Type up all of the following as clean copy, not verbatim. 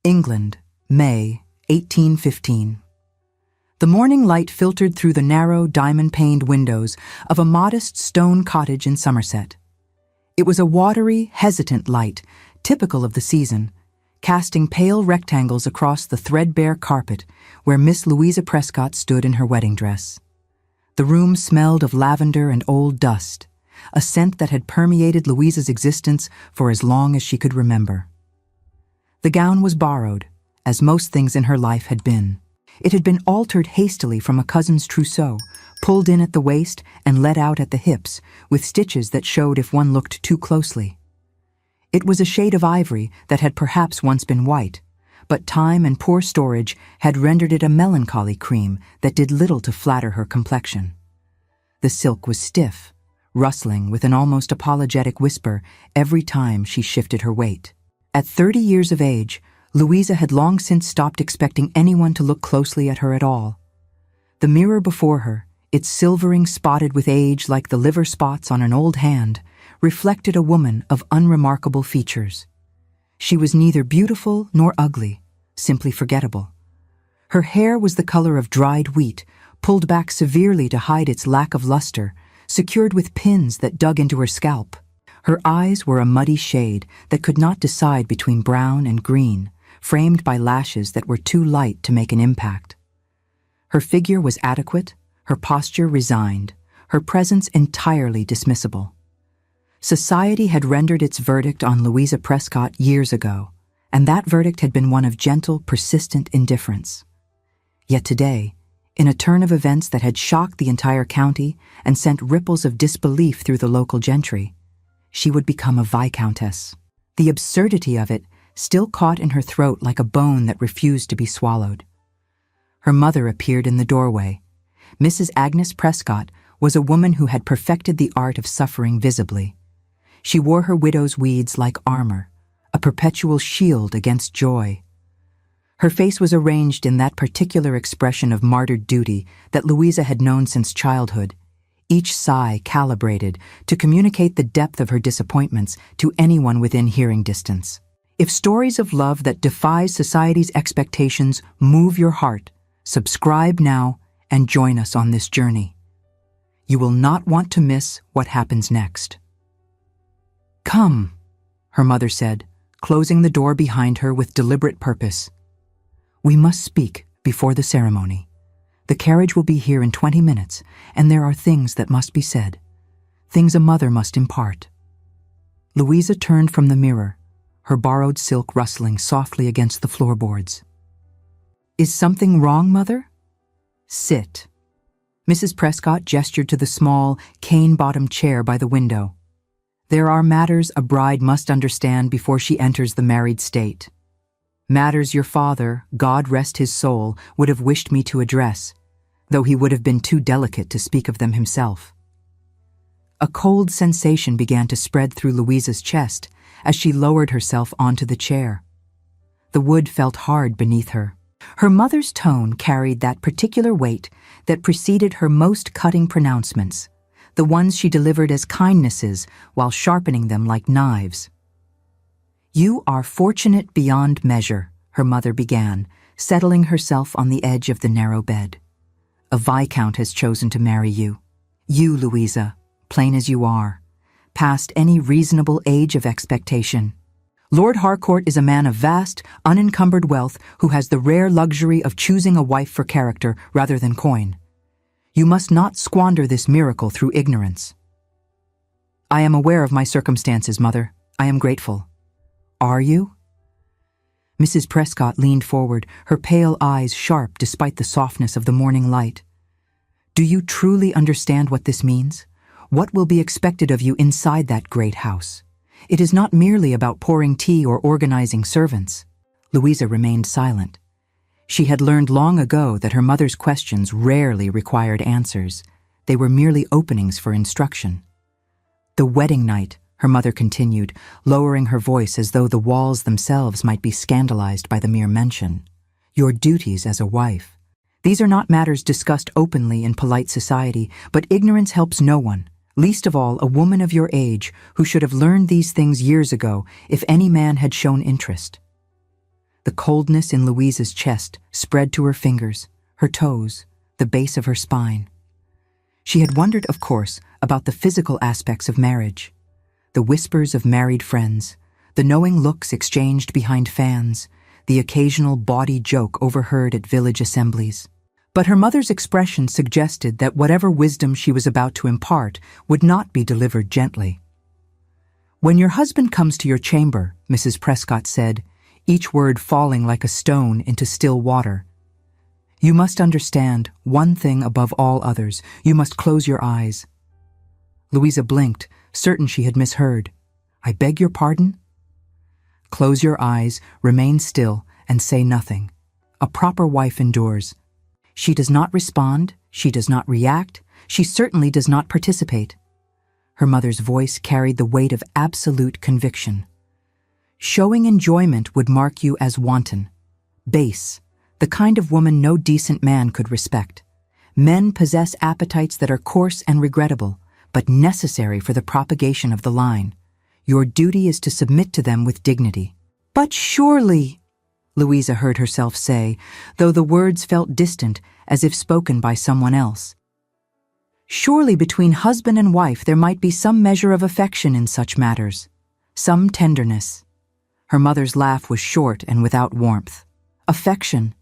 England, May, 1815. The morning light filtered through the narrow, diamond-paned windows of a modest stone cottage in Somerset. It was a watery, hesitant light, typical of the season, casting pale rectangles across the threadbare carpet where Miss Louisa Prescott stood in her wedding dress. The room smelled of lavender and old dust, a scent that had permeated Louisa's existence for as long as she could remember. The gown was borrowed, as most things in her life had been. It had been altered hastily from a cousin's trousseau, pulled in at the waist and let out at the hips, with stitches that showed if one looked too closely. It was a shade of ivory that had perhaps once been white, but time and poor storage had rendered it a melancholy cream that did little to flatter her complexion. The silk was stiff, rustling with an almost apologetic whisper every time she shifted her weight. At 30 years of age, Louisa had long since stopped expecting anyone to look closely at her at all. The mirror before her, its silvering spotted with age like the liver spots on an old hand, reflected a woman of unremarkable features. She was neither beautiful nor ugly, simply forgettable. Her hair was the color of dried wheat, pulled back severely to hide its lack of luster, secured with pins that dug into her scalp. Her eyes were a muddy shade that could not decide between brown and green, framed by lashes that were too light to make an impact. Her figure was adequate, her posture resigned, her presence entirely dismissible. Society had rendered its verdict on Louisa Prescott years ago, and that verdict had been one of gentle, persistent indifference. Yet today, in a turn of events that had shocked the entire county and sent ripples of disbelief through the local gentry, she would become a viscountess. The absurdity of it still caught in her throat like a bone that refused to be swallowed. Her mother appeared in the doorway. Mrs. Agnes Prescott was a woman who had perfected the art of suffering visibly. She wore her widow's weeds like armor, a perpetual shield against joy. Her face was arranged in that particular expression of martyred duty that Louisa had known since childhood, each sigh calibrated to communicate the depth of her disappointments to anyone within hearing distance. If stories of love that defy society's expectations move your heart, subscribe now and join us on this journey. You will not want to miss what happens next. "Come," her mother said, closing the door behind her with deliberate purpose. "We must speak before the ceremony. The carriage will be here in 20 minutes, and there are things that must be said, things a mother must impart." Louisa turned from the mirror, her borrowed silk rustling softly against the floorboards. "Is something wrong, Mother?" "Sit." Mrs. Prescott gestured to the small, cane-bottomed chair by the window. "There are matters a bride must understand before she enters the married state. Matters your father, God rest his soul, would have wished me to address, though he would have been too delicate to speak of them himself." A cold sensation began to spread through Louisa's chest as she lowered herself onto the chair. The wood felt hard beneath her. Her mother's tone carried that particular weight that preceded her most cutting pronouncements, the ones she delivered as kindnesses while sharpening them like knives. "You are fortunate beyond measure," her mother began, settling herself on the edge of the narrow bed. "A viscount has chosen to marry you. You, Louisa, plain as you are, past any reasonable age of expectation. Lord Harcourt is a man of vast, unencumbered wealth who has the rare luxury of choosing a wife for character rather than coin. You must not squander this miracle through ignorance." "I am aware of my circumstances, Mother. I am grateful." "Are you?" Mrs. Prescott leaned forward, her pale eyes sharp despite the softness of the morning light. "Do you truly understand what this means? What will be expected of you inside that great house? It is not merely about pouring tea or organizing servants." Louisa remained silent. She had learned long ago that her mother's questions rarely required answers. They were merely openings for instruction. "The wedding night," her mother continued, lowering her voice as though the walls themselves might be scandalized by the mere mention. "Your duties as a wife. These are not matters discussed openly in polite society, but ignorance helps no one, least of all a woman of your age who should have learned these things years ago if any man had shown interest. The coldness in Louisa's chest spread to her fingers, her toes, the base of her spine. She had wondered, of course, about the physical aspects of marriage. The whispers of married friends, the knowing looks exchanged behind fans, the occasional bawdy joke overheard at village assemblies. But her mother's expression suggested that whatever wisdom she was about to impart would not be delivered gently. "When your husband comes to your chamber," Mrs. Prescott said, each word falling like a stone into still water, "you must understand one thing above all others. You must close your eyes." Louisa blinked, certain she had misheard. "I beg your pardon?" "Close your eyes, remain still, and say nothing. A proper wife endures. She does not respond, she does not react, she certainly does not participate." Her mother's voice carried the weight of absolute conviction. "Showing enjoyment would mark you as wanton, base, the kind of woman no decent man could respect. Men possess appetites that are coarse and regrettable, but necessary for the propagation of the line. Your duty is to submit to them with dignity." "But surely," Louisa heard herself say, though the words felt distant, as if spoken by someone else. "Surely between husband and wife there might be some measure of affection in such matters, some tenderness." Her mother's laugh was short and without warmth. "Affection?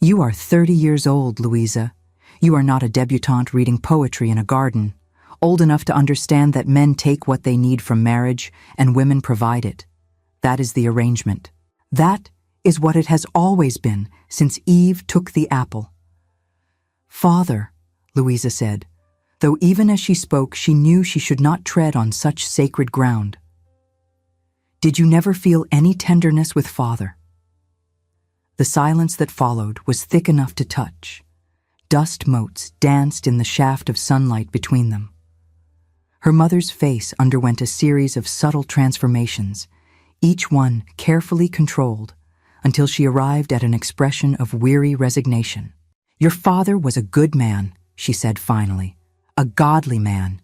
You are 30 years old, Louisa. You are not a debutante reading poetry in a garden, old enough to understand that men take what they need from marriage and women provide it. That is the arrangement. That is what it has always been since Eve took the apple." "Father," Louisa said, though even as she spoke she knew she should not tread on such sacred ground. "Did you never feel any tenderness with father?" The silence that followed was thick enough to touch. Dust motes danced in the shaft of sunlight between them. Her mother's face underwent a series of subtle transformations, each one carefully controlled, until she arrived at an expression of weary resignation. "Your father was a good man," she said finally, "a godly man.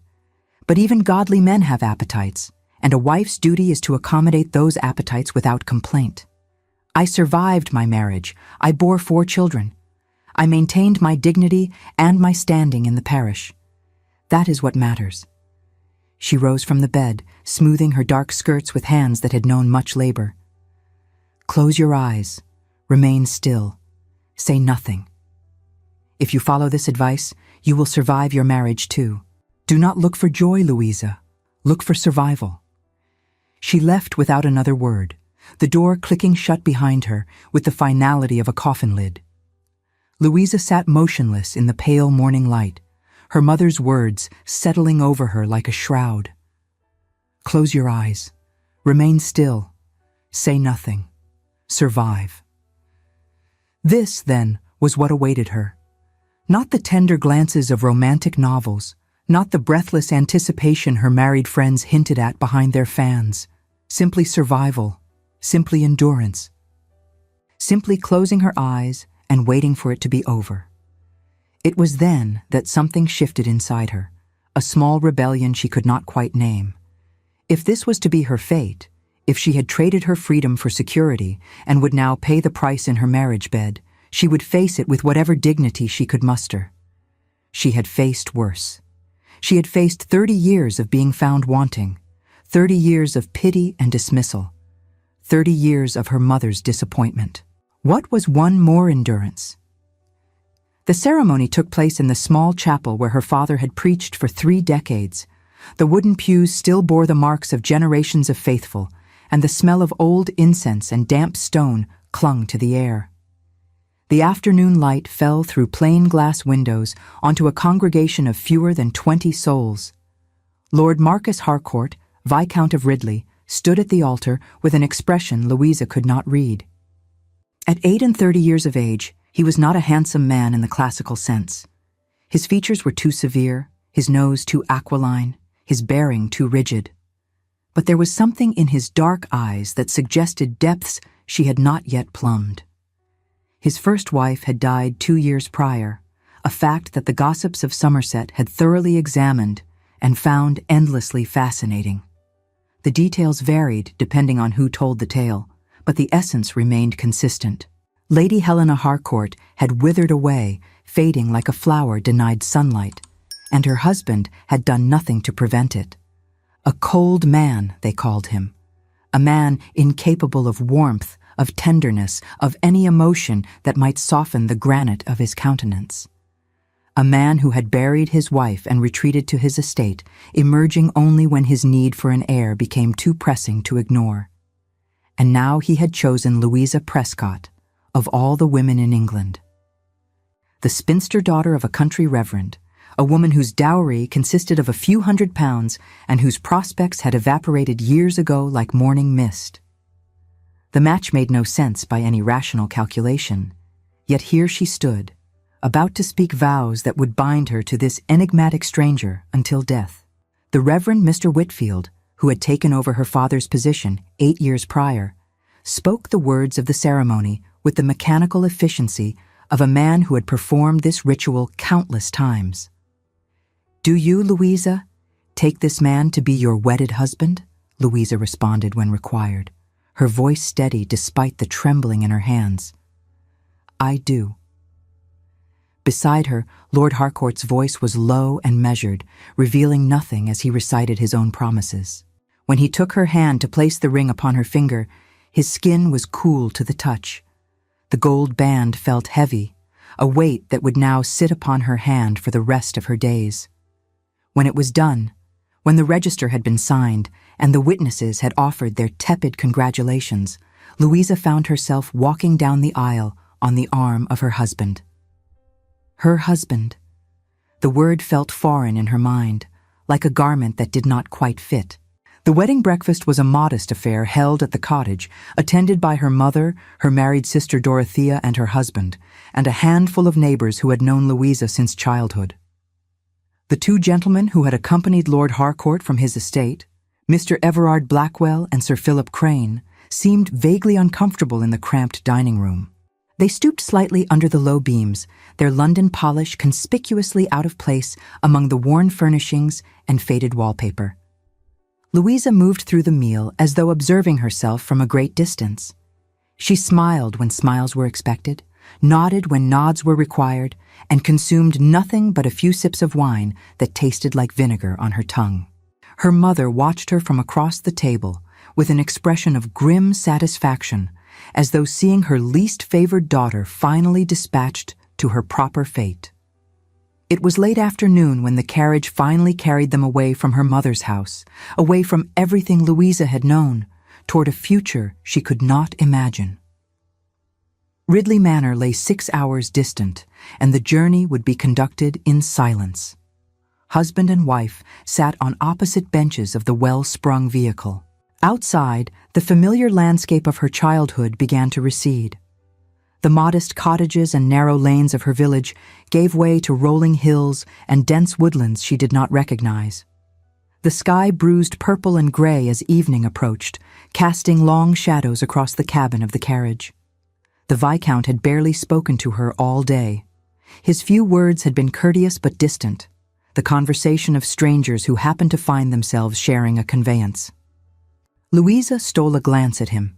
But even godly men have appetites, and a wife's duty is to accommodate those appetites without complaint. I survived my marriage. I bore 4 children. I maintained my dignity and my standing in the parish. That is what matters." She rose from the bed, smoothing her dark skirts with hands that had known much labor. "Close your eyes. Remain still. Say nothing. If you follow this advice, you will survive your marriage too. Do not look for joy, Louisa. Look for survival." She left without another word, the door clicking shut behind her with the finality of a coffin lid. Louisa sat motionless in the pale morning light, her mother's words settling over her like a shroud. "Close your eyes. Remain still. Say nothing. Survive." This, then, was what awaited her. Not the tender glances of romantic novels, not the breathless anticipation her married friends hinted at behind their fans. Simply survival, simply endurance. Simply closing her eyes and waiting for it to be over. It was then that something shifted inside her, a small rebellion she could not quite name. If this was to be her fate, if she had traded her freedom for security and would now pay the price in her marriage bed, she would face it with whatever dignity she could muster. She had faced worse. She had faced 30 years of being found wanting, 30 years of pity and dismissal, 30 years of her mother's disappointment. What was one more endurance? The ceremony took place in the small chapel where her father had preached for 3 decades. The wooden pews still bore the marks of generations of faithful, and the smell of old incense and damp stone clung to the air. The afternoon light fell through plain glass windows onto a congregation of fewer than 20 souls. Lord Marcus Harcourt, Viscount of Ridley, stood at the altar with an expression Louisa could not read. At 38 years of age, he was not a handsome man in the classical sense. His features were too severe, his nose too aquiline, his bearing too rigid. But there was something in his dark eyes that suggested depths she had not yet plumbed. His first wife had died 2 years prior, a fact that the gossips of Somerset had thoroughly examined and found endlessly fascinating. The details varied depending on who told the tale, but the essence remained consistent. Lady Helena Harcourt had withered away, fading like a flower denied sunlight, and her husband had done nothing to prevent it. A cold man, they called him. A man incapable of warmth, of tenderness, of any emotion that might soften the granite of his countenance. A man who had buried his wife and retreated to his estate, emerging only when his need for an heir became too pressing to ignore. And now he had chosen Louisa Prescott, of all the women in England. The spinster daughter of a country reverend, a woman whose dowry consisted of a few £100 and whose prospects had evaporated years ago like morning mist. The match made no sense by any rational calculation, yet here she stood, about to speak vows that would bind her to this enigmatic stranger until death. The Reverend Mr. Whitfield, who had taken over her father's position 8 years prior, spoke the words of the ceremony with the mechanical efficiency of a man who had performed this ritual countless times. "Do you, Louisa, take this man to be your wedded husband?" Louisa responded when required, her voice steady despite the trembling in her hands. "I do." Beside her, Lord Harcourt's voice was low and measured, revealing nothing as he recited his own promises. When he took her hand to place the ring upon her finger, his skin was cool to the touch. The gold band felt heavy, a weight that would now sit upon her hand for the rest of her days. When it was done, when the register had been signed and the witnesses had offered their tepid congratulations, Louisa found herself walking down the aisle on the arm of her husband. Her husband. The word felt foreign in her mind, like a garment that did not quite fit. The wedding breakfast was a modest affair held at the cottage, attended by her mother, her married sister Dorothea and her husband, and a handful of neighbors who had known Louisa since childhood. The two gentlemen who had accompanied Lord Harcourt from his estate, Mr. Everard Blackwell and Sir Philip Crane, seemed vaguely uncomfortable in the cramped dining room. They stooped slightly under the low beams, their London polish conspicuously out of place among the worn furnishings and faded wallpaper. Louisa moved through the meal as though observing herself from a great distance. She smiled when smiles were expected, nodded when nods were required, and consumed nothing but a few sips of wine that tasted like vinegar on her tongue. Her mother watched her from across the table with an expression of grim satisfaction, as though seeing her least favored daughter finally dispatched to her proper fate. It was late afternoon when the carriage finally carried them away from her mother's house, away from everything Louisa had known, toward a future she could not imagine. Ridley Manor lay 6 hours distant, and the journey would be conducted in silence. Husband and wife sat on opposite benches of the well-sprung vehicle. Outside, the familiar landscape of her childhood began to recede. The modest cottages and narrow lanes of her village gave way to rolling hills and dense woodlands she did not recognize. The sky bruised purple and gray as evening approached, casting long shadows across the cabin of the carriage. The Viscount had barely spoken to her all day. His few words had been courteous but distant, the conversation of strangers who happened to find themselves sharing a conveyance. Louisa stole a glance at him.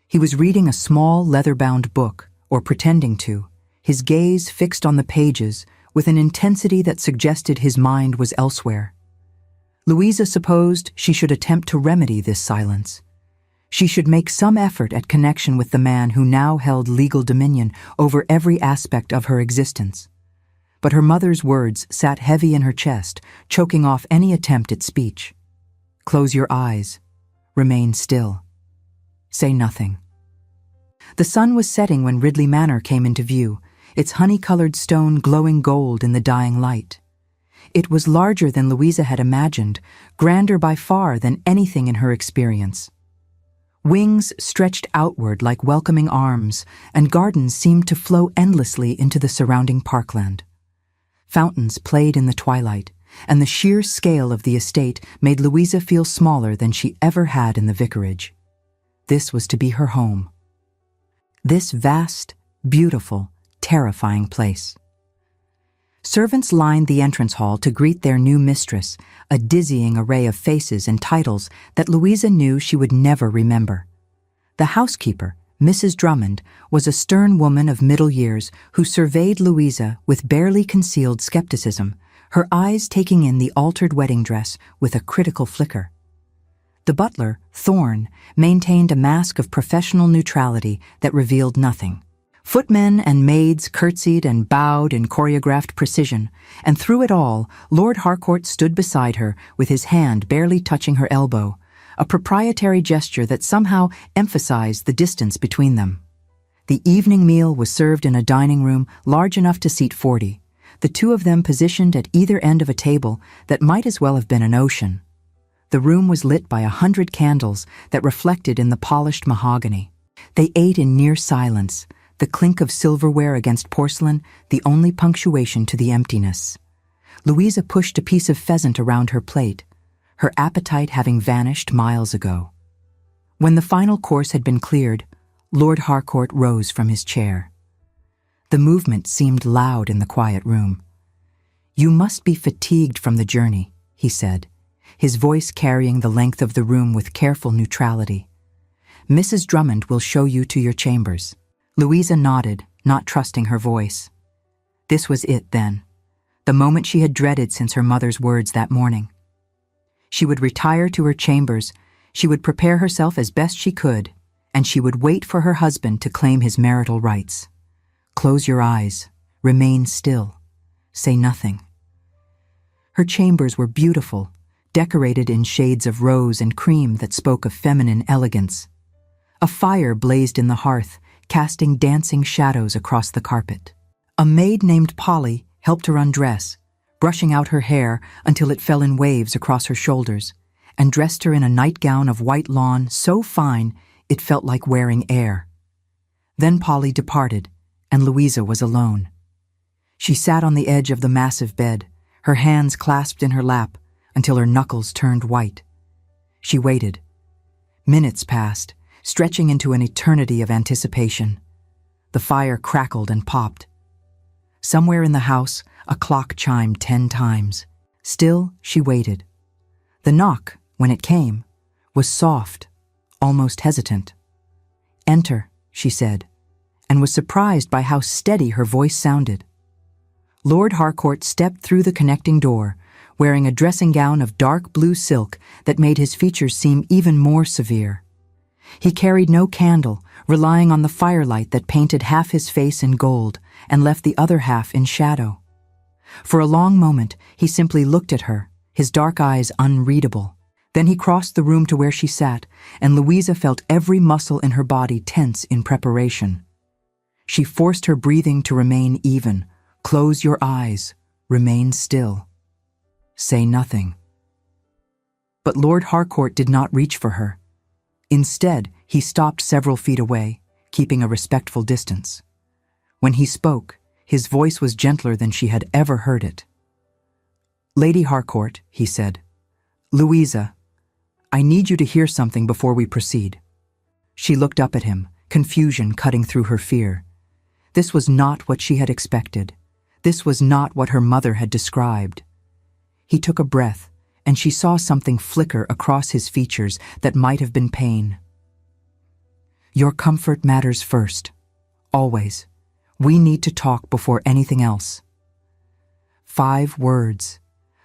He was reading a small leather-bound book, or pretending to, his gaze fixed on the pages with an intensity that suggested his mind was elsewhere. Louisa supposed she should attempt to remedy this silence. She should make some effort at connection with the man who now held legal dominion over every aspect of her existence. But her mother's words sat heavy in her chest, choking off any attempt at speech. Close your eyes. Remain still. Say nothing. The sun was setting when Ridley Manor came into view, its honey-colored stone glowing gold in the dying light. It was larger than Louisa had imagined, grander by far than anything in her experience. Wings stretched outward like welcoming arms, and gardens seemed to flow endlessly into the surrounding parkland. Fountains played in the twilight, and the sheer scale of the estate made Louisa feel smaller than she ever had in the vicarage. This was to be her home. This vast, beautiful, terrifying place. Servants lined the entrance hall to greet their new mistress, a dizzying array of faces and titles that Louisa knew she would never remember. The housekeeper, Mrs. Drummond, was a stern woman of middle years who surveyed Louisa with barely concealed skepticism, her eyes taking in the altered wedding dress with a critical flicker. The butler, Thorne, maintained a mask of professional neutrality that revealed nothing. Footmen and maids curtsied and bowed in choreographed precision, and through it all, Lord Harcourt stood beside her with his hand barely touching her elbow, a proprietary gesture that somehow emphasized the distance between them. The evening meal was served in a dining room large enough to seat 40, the two of them positioned at either end of a table that might as well have been an ocean. The room was lit by 100 candles that reflected in the polished mahogany. They ate in near silence, the clink of silverware against porcelain the only punctuation to the emptiness. Louisa pushed a piece of pheasant around her plate, her appetite having vanished miles ago. When the final course had been cleared, Lord Harcourt rose from his chair. The movement seemed loud in the quiet room. "You must be fatigued from the journey," he said, his voice carrying the length of the room with careful neutrality. "Mrs. Drummond will show you to your chambers." Louisa nodded, not trusting her voice. This was it, then, the moment she had dreaded since her mother's words that morning. She would retire to her chambers, she would prepare herself as best she could, and she would wait for her husband to claim his marital rights. Close your eyes, remain still, say nothing. Her chambers were beautiful, decorated in shades of rose and cream that spoke of feminine elegance. A fire blazed in the hearth, casting dancing shadows across the carpet. A maid named Polly helped her undress, brushing out her hair until it fell in waves across her shoulders, and dressed her in a nightgown of white lawn so fine it felt like wearing air. Then Polly departed, and Louisa was alone. She sat on the edge of the massive bed, her hands clasped in her lap until her knuckles turned white. She waited. Minutes passed, stretching into an eternity of anticipation. The fire crackled and popped. Somewhere in the house, a clock chimed 10 times. Still, she waited. The knock, when it came, was soft, almost hesitant. "Enter," she said, and was surprised by how steady her voice sounded. Lord Harcourt stepped through the connecting door, wearing a dressing gown of dark blue silk that made his features seem even more severe. He carried no candle, relying on the firelight that painted half his face in gold and left the other half in shadow. For a long moment, he simply looked at her, his dark eyes unreadable. Then he crossed the room to where she sat, and Louisa felt every muscle in her body tense in preparation. She forced her breathing to remain even. Close your eyes, remain still. Say nothing. But Lord Harcourt did not reach for her. Instead, he stopped several feet away, keeping a respectful distance. When he spoke, his voice was gentler than she had ever heard it. "Lady Harcourt," he said, "Louisa, I need you to hear something before we proceed." She looked up at him, confusion cutting through her fear. This was not what she had expected. This was not what her mother had described. He took a breath, and she saw something flicker across his features that might have been pain. "Your comfort matters first. Always. We need to talk before anything else." 5 words.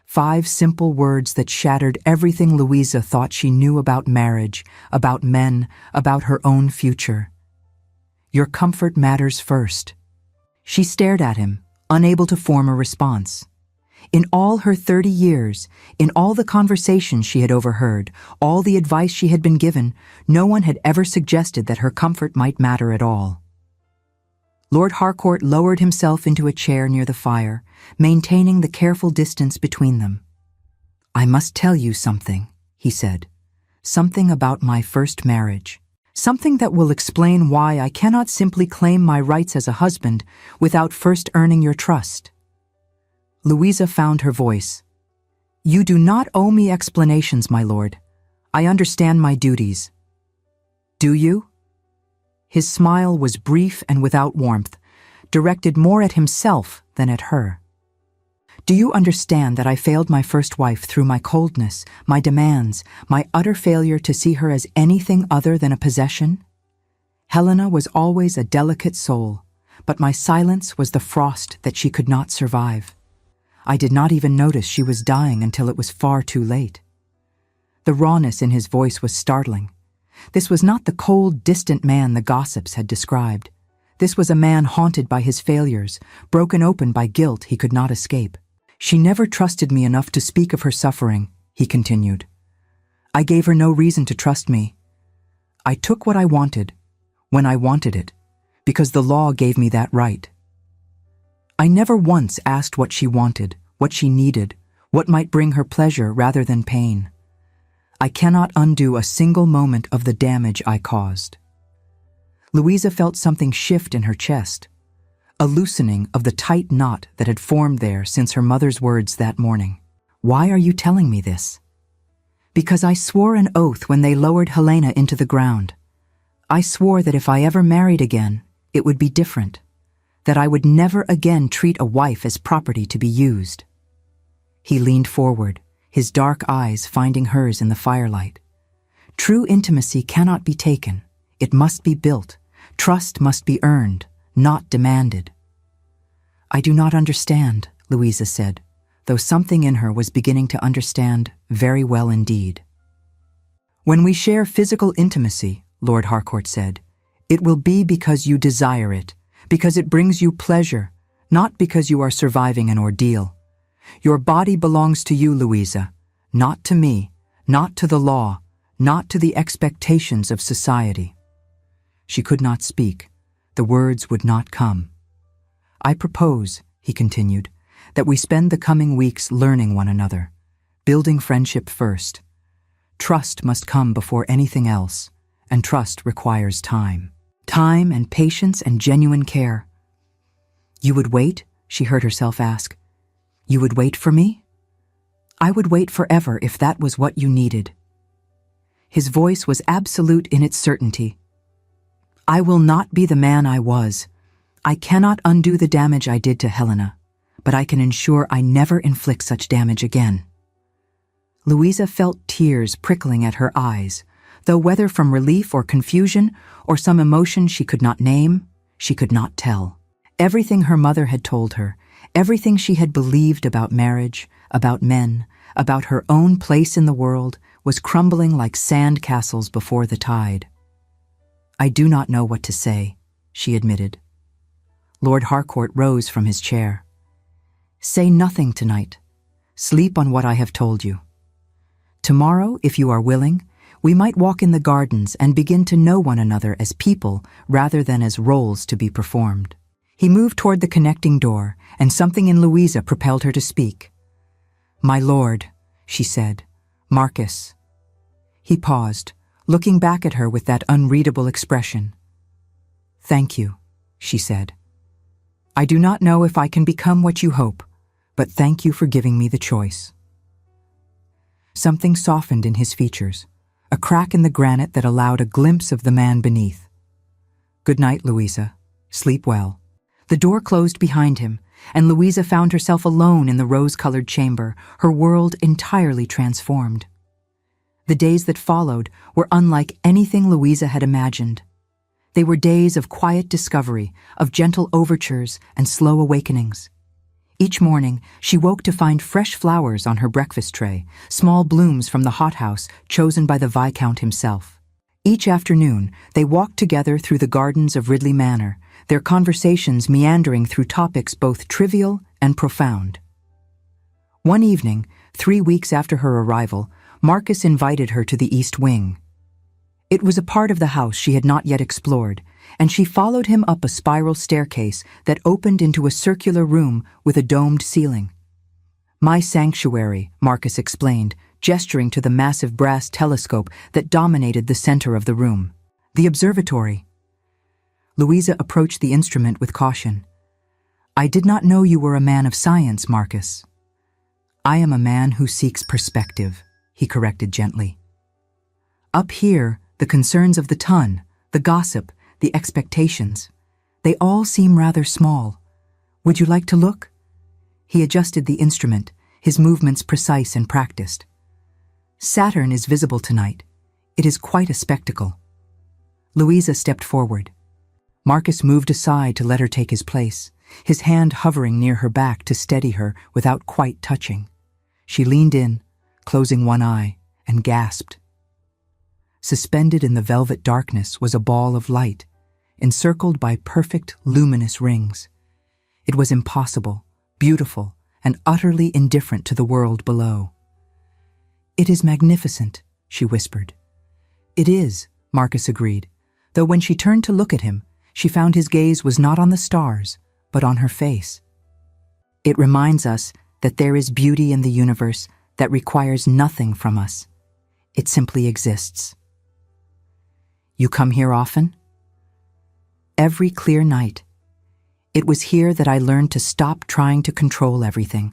5 simple words that shattered everything Louisa thought she knew about marriage, about men, about her own future. Your comfort matters first. She stared at him, unable to form a response. In all her 30 years, in all the conversations she had overheard, all the advice she had been given, no one had ever suggested that her comfort might matter at all. Lord Harcourt lowered himself into a chair near the fire, maintaining the careful distance between them. "I must tell you something," he said. "Something about my first marriage. Something that will explain why I cannot simply claim my rights as a husband without first earning your trust." Louisa found her voice. "You do not owe me explanations, my lord. I understand my duties." "Do you?" His smile was brief and without warmth, directed more at himself than at her. "Do you understand that I failed my first wife through my coldness, my demands, my utter failure to see her as anything other than a possession? Helena was always a delicate soul, but my silence was the frost that she could not survive. I did not even notice she was dying until it was far too late. The rawness in his voice was startling. This was not the cold, distant man the gossips had described. This was a man haunted by his failures, broken open by guilt he could not escape. She never trusted me enough to speak of her suffering, he continued. I gave her no reason to trust me. I took what I wanted, when I wanted it, because the law gave me that right. I never once asked what she wanted, what she needed, what might bring her pleasure rather than pain. I cannot undo a single moment of the damage I caused. Louisa felt something shift in her chest, a loosening of the tight knot that had formed there since her mother's words that morning. Why are you telling me this? Because I swore an oath when they lowered Helena into the ground. I swore that if I ever married again, it would be different, that I would never again treat a wife as property to be used. He leaned forward, his dark eyes finding hers in the firelight. True intimacy cannot be taken. It must be built. Trust must be earned, not demanded. I do not understand, Louisa said, though something in her was beginning to understand very well indeed. When we share physical intimacy, Lord Harcourt said, it will be because you desire it, because it brings you pleasure, not because you are surviving an ordeal. Your body belongs to you, Louisa, not to me, not to the law, not to the expectations of society. She could not speak. The words would not come. I propose, he continued, that we spend the coming weeks learning one another, building friendship first. Trust must come before anything else, and trust requires time. Time and patience and genuine care. You would wait? She heard herself ask. You would wait for me? I would wait forever if that was what you needed. His voice was absolute in its certainty. I will not be the man I was. I cannot undo the damage I did to Helena, but I can ensure I never inflict such damage again. Louisa felt tears prickling at her eyes, though whether from relief or confusion or some emotion she could not name, she could not tell. Everything her mother had told her, everything she had believed about marriage, about men, about her own place in the world, was crumbling like sand castles before the tide. I do not know what to say, she admitted. Lord Harcourt rose from his chair. Say nothing tonight. Sleep on what I have told you. Tomorrow, if you are willing, we might walk in the gardens and begin to know one another as people rather than as roles to be performed. He moved toward the connecting door, and something in Louisa propelled her to speak. My lord, she said, Marcus. He paused, looking back at her with that unreadable expression. Thank you, she said. I do not know if I can become what you hope, but thank you for giving me the choice. Something softened in his features, a crack in the granite that allowed a glimpse of the man beneath. Good night, Louisa. Sleep well. The door closed behind him, and Louisa found herself alone in the rose-colored chamber, her world entirely transformed. The days that followed were unlike anything Louisa had imagined. They were days of quiet discovery, of gentle overtures and slow awakenings. Each morning, she woke to find fresh flowers on her breakfast tray, small blooms from the hothouse chosen by the Viscount himself. Each afternoon, they walked together through the gardens of Ridley Manor, their conversations meandering through topics both trivial and profound. One evening, 3 weeks after her arrival, Marcus invited her to the East Wing. It was a part of the house she had not yet explored, and she followed him up a spiral staircase that opened into a circular room with a domed ceiling. My sanctuary, Marcus explained, gesturing to the massive brass telescope that dominated the center of the room. The observatory. Louisa approached the instrument with caution. I did not know you were a man of science, Marcus. I am a man who seeks perspective, he corrected gently. Up here, the concerns of the ton, the gossip, the expectations, they all seem rather small. Would you like to look? He adjusted the instrument, his movements precise and practiced. Saturn is visible tonight. It is quite a spectacle. Louisa stepped forward. Marcus moved aside to let her take his place, his hand hovering near her back to steady her without quite touching. She leaned in, closing one eye, and gasped. Suspended in the velvet darkness was a ball of light, encircled by perfect, luminous rings. It was impossible, beautiful, and utterly indifferent to the world below. "It is magnificent," she whispered. "It is," Marcus agreed, though when she turned to look at him, she found his gaze was not on the stars, but on her face. "It reminds us that there is beauty in the universe that requires nothing from us. It simply exists." "You come here often?" "Every clear night. It was here that I learned to stop trying to control everything.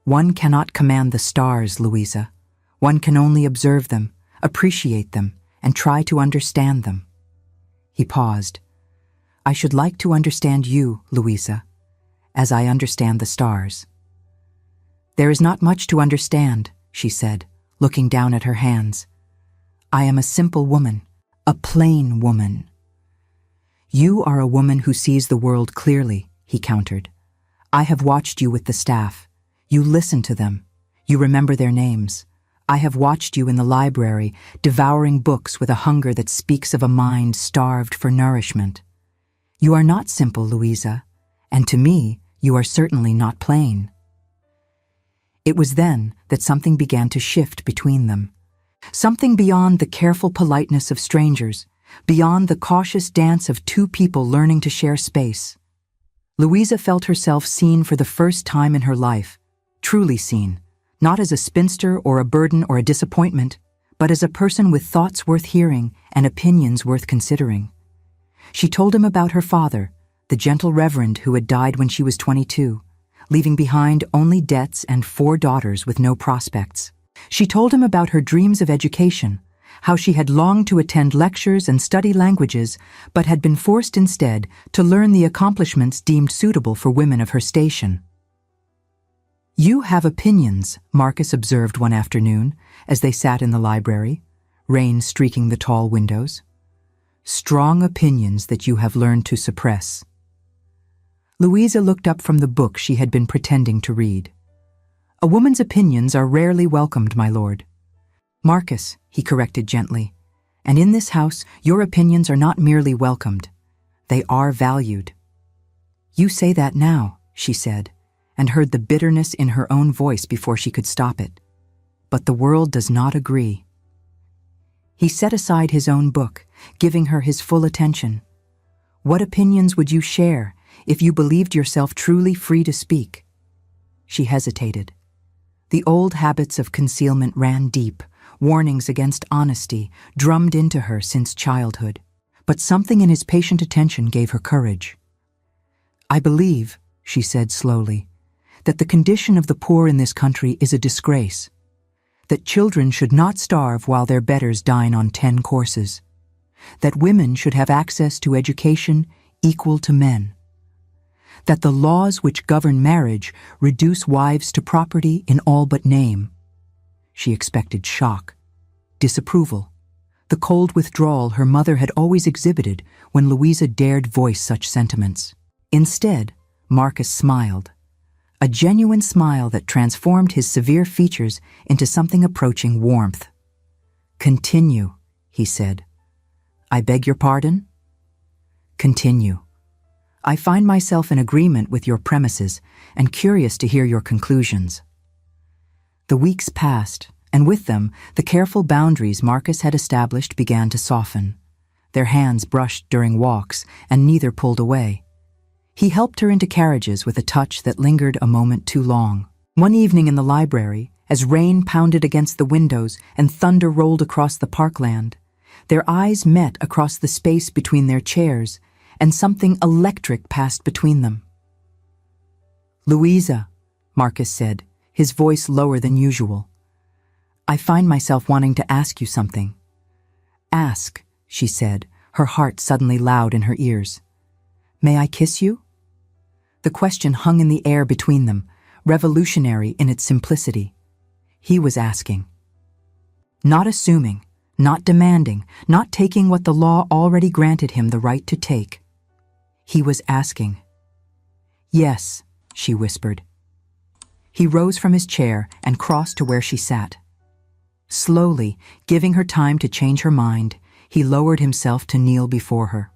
One cannot command the stars, Louisa. One can only observe them, appreciate them, and try to understand them." He paused. "I should like to understand you, Louisa, as I understand the stars." "There is not much to understand," she said, looking down at her hands. "I am a simple woman, a plain woman." "You are a woman who sees the world clearly," he countered. "I have watched you with the staff. You listen to them. You remember their names. I have watched you in the library, devouring books with a hunger that speaks of a mind starved for nourishment. You are not simple, Louisa, and to me, you are certainly not plain." It was then that something began to shift between them. Something beyond the careful politeness of strangers, beyond the cautious dance of two people learning to share space. Louisa felt herself seen for the first time in her life, truly seen, not as a spinster or a burden or a disappointment, but as a person with thoughts worth hearing and opinions worth considering. She told him about her father, the gentle reverend who had died when she was 22, leaving behind only debts and 4 daughters with no prospects. She told him about her dreams of education, how she had longed to attend lectures and study languages, but had been forced instead to learn the accomplishments deemed suitable for women of her station. "You have opinions," Marcus observed one afternoon as they sat in the library, rain streaking the tall windows. "Strong opinions that you have learned to suppress." Louisa looked up from the book she had been pretending to read. "A woman's opinions are rarely welcomed, my lord." "Marcus," he corrected gently, "and in this house your opinions are not merely welcomed. They are valued." "You say that now," she said, and heard the bitterness in her own voice before she could stop it. "But the world does not agree." He set aside his own book, giving her his full attention. "What opinions would you share if you believed yourself truly free to speak?" She hesitated. The old habits of concealment ran deep, warnings against honesty drummed into her since childhood. But something in his patient attention gave her courage. "I believe," she said slowly, "that the condition of the poor in this country is a disgrace. That children should not starve while their betters dine on 10 courses. That women should have access to education equal to men. That the laws which govern marriage reduce wives to property in all but name." She expected shock, disapproval, the cold withdrawal her mother had always exhibited when Louisa dared voice such sentiments. Instead, Marcus smiled, a genuine smile that transformed his severe features into something approaching warmth. "Continue," he said. "I beg your pardon?" "Continue. I find myself in agreement with your premises and curious to hear your conclusions." The weeks passed, and with them, the careful boundaries Marcus had established began to soften. Their hands brushed during walks, and neither pulled away. He helped her into carriages with a touch that lingered a moment too long. One evening in the library, as rain pounded against the windows and thunder rolled across the parkland, their eyes met across the space between their chairs, and something electric passed between them. "Louisa," Marcus said, his voice lower than usual, "I find myself wanting to ask you something." "Ask," she said, her heart suddenly loud in her ears. "May I kiss you?" The question hung in the air between them, revolutionary in its simplicity. He was asking. Not assuming, not demanding, not taking what the law already granted him the right to take. He was asking. "Yes," she whispered. He rose from his chair and crossed to where she sat. Slowly, giving her time to change her mind, he lowered himself to kneel before her.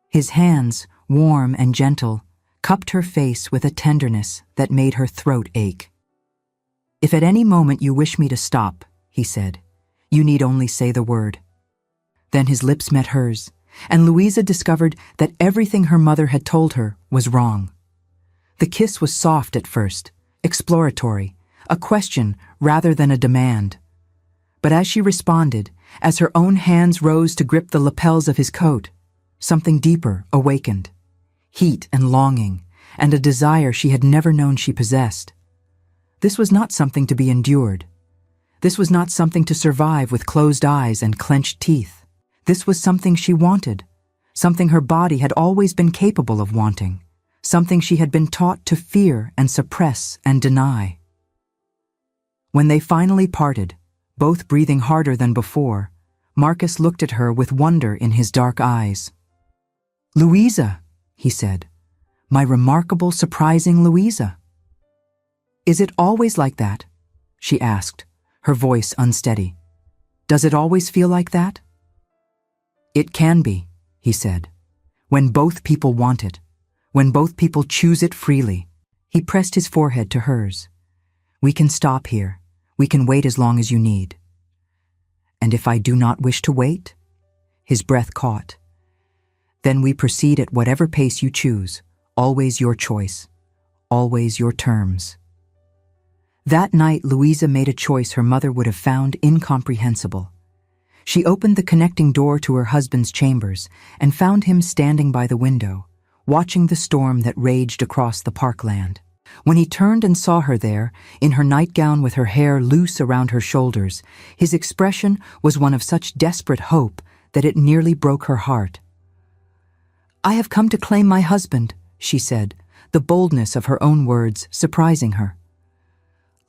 His hands, warm and gentle, cupped her face with a tenderness that made her throat ache. "If at any moment you wish me to stop," he said, "you need only say the word." Then his lips met hers, and Louisa discovered that everything her mother had told her was wrong. The kiss was soft at first, exploratory, a question rather than a demand. But as she responded, as her own hands rose to grip the lapels of his coat, something deeper awakened. Heat and longing, and a desire she had never known she possessed. This was not something to be endured. This was not something to survive with closed eyes and clenched teeth. This was something she wanted, something her body had always been capable of wanting, something she had been taught to fear and suppress and deny. When they finally parted, both breathing harder than before, Marcus looked at her with wonder in his dark eyes. "Louisa," he said, "my remarkable, surprising Louisa." "Is it always like that?" she asked, her voice unsteady. "Does it always feel like that?" "It can be," he said, "when both people want it, when both people choose it freely." He pressed his forehead to hers. "We can stop here. We can wait as long as you need." "And if I do not wish to wait?" His breath caught. "Then we proceed at whatever pace you choose, always your choice, always your terms." That night, Louisa made a choice her mother would have found incomprehensible. She opened the connecting door to her husband's chambers and found him standing by the window, watching the storm that raged across the parkland. When he turned and saw her there, in her nightgown with her hair loose around her shoulders, his expression was one of such desperate hope that it nearly broke her heart. "I have come to claim my husband," she said, the boldness of her own words surprising her.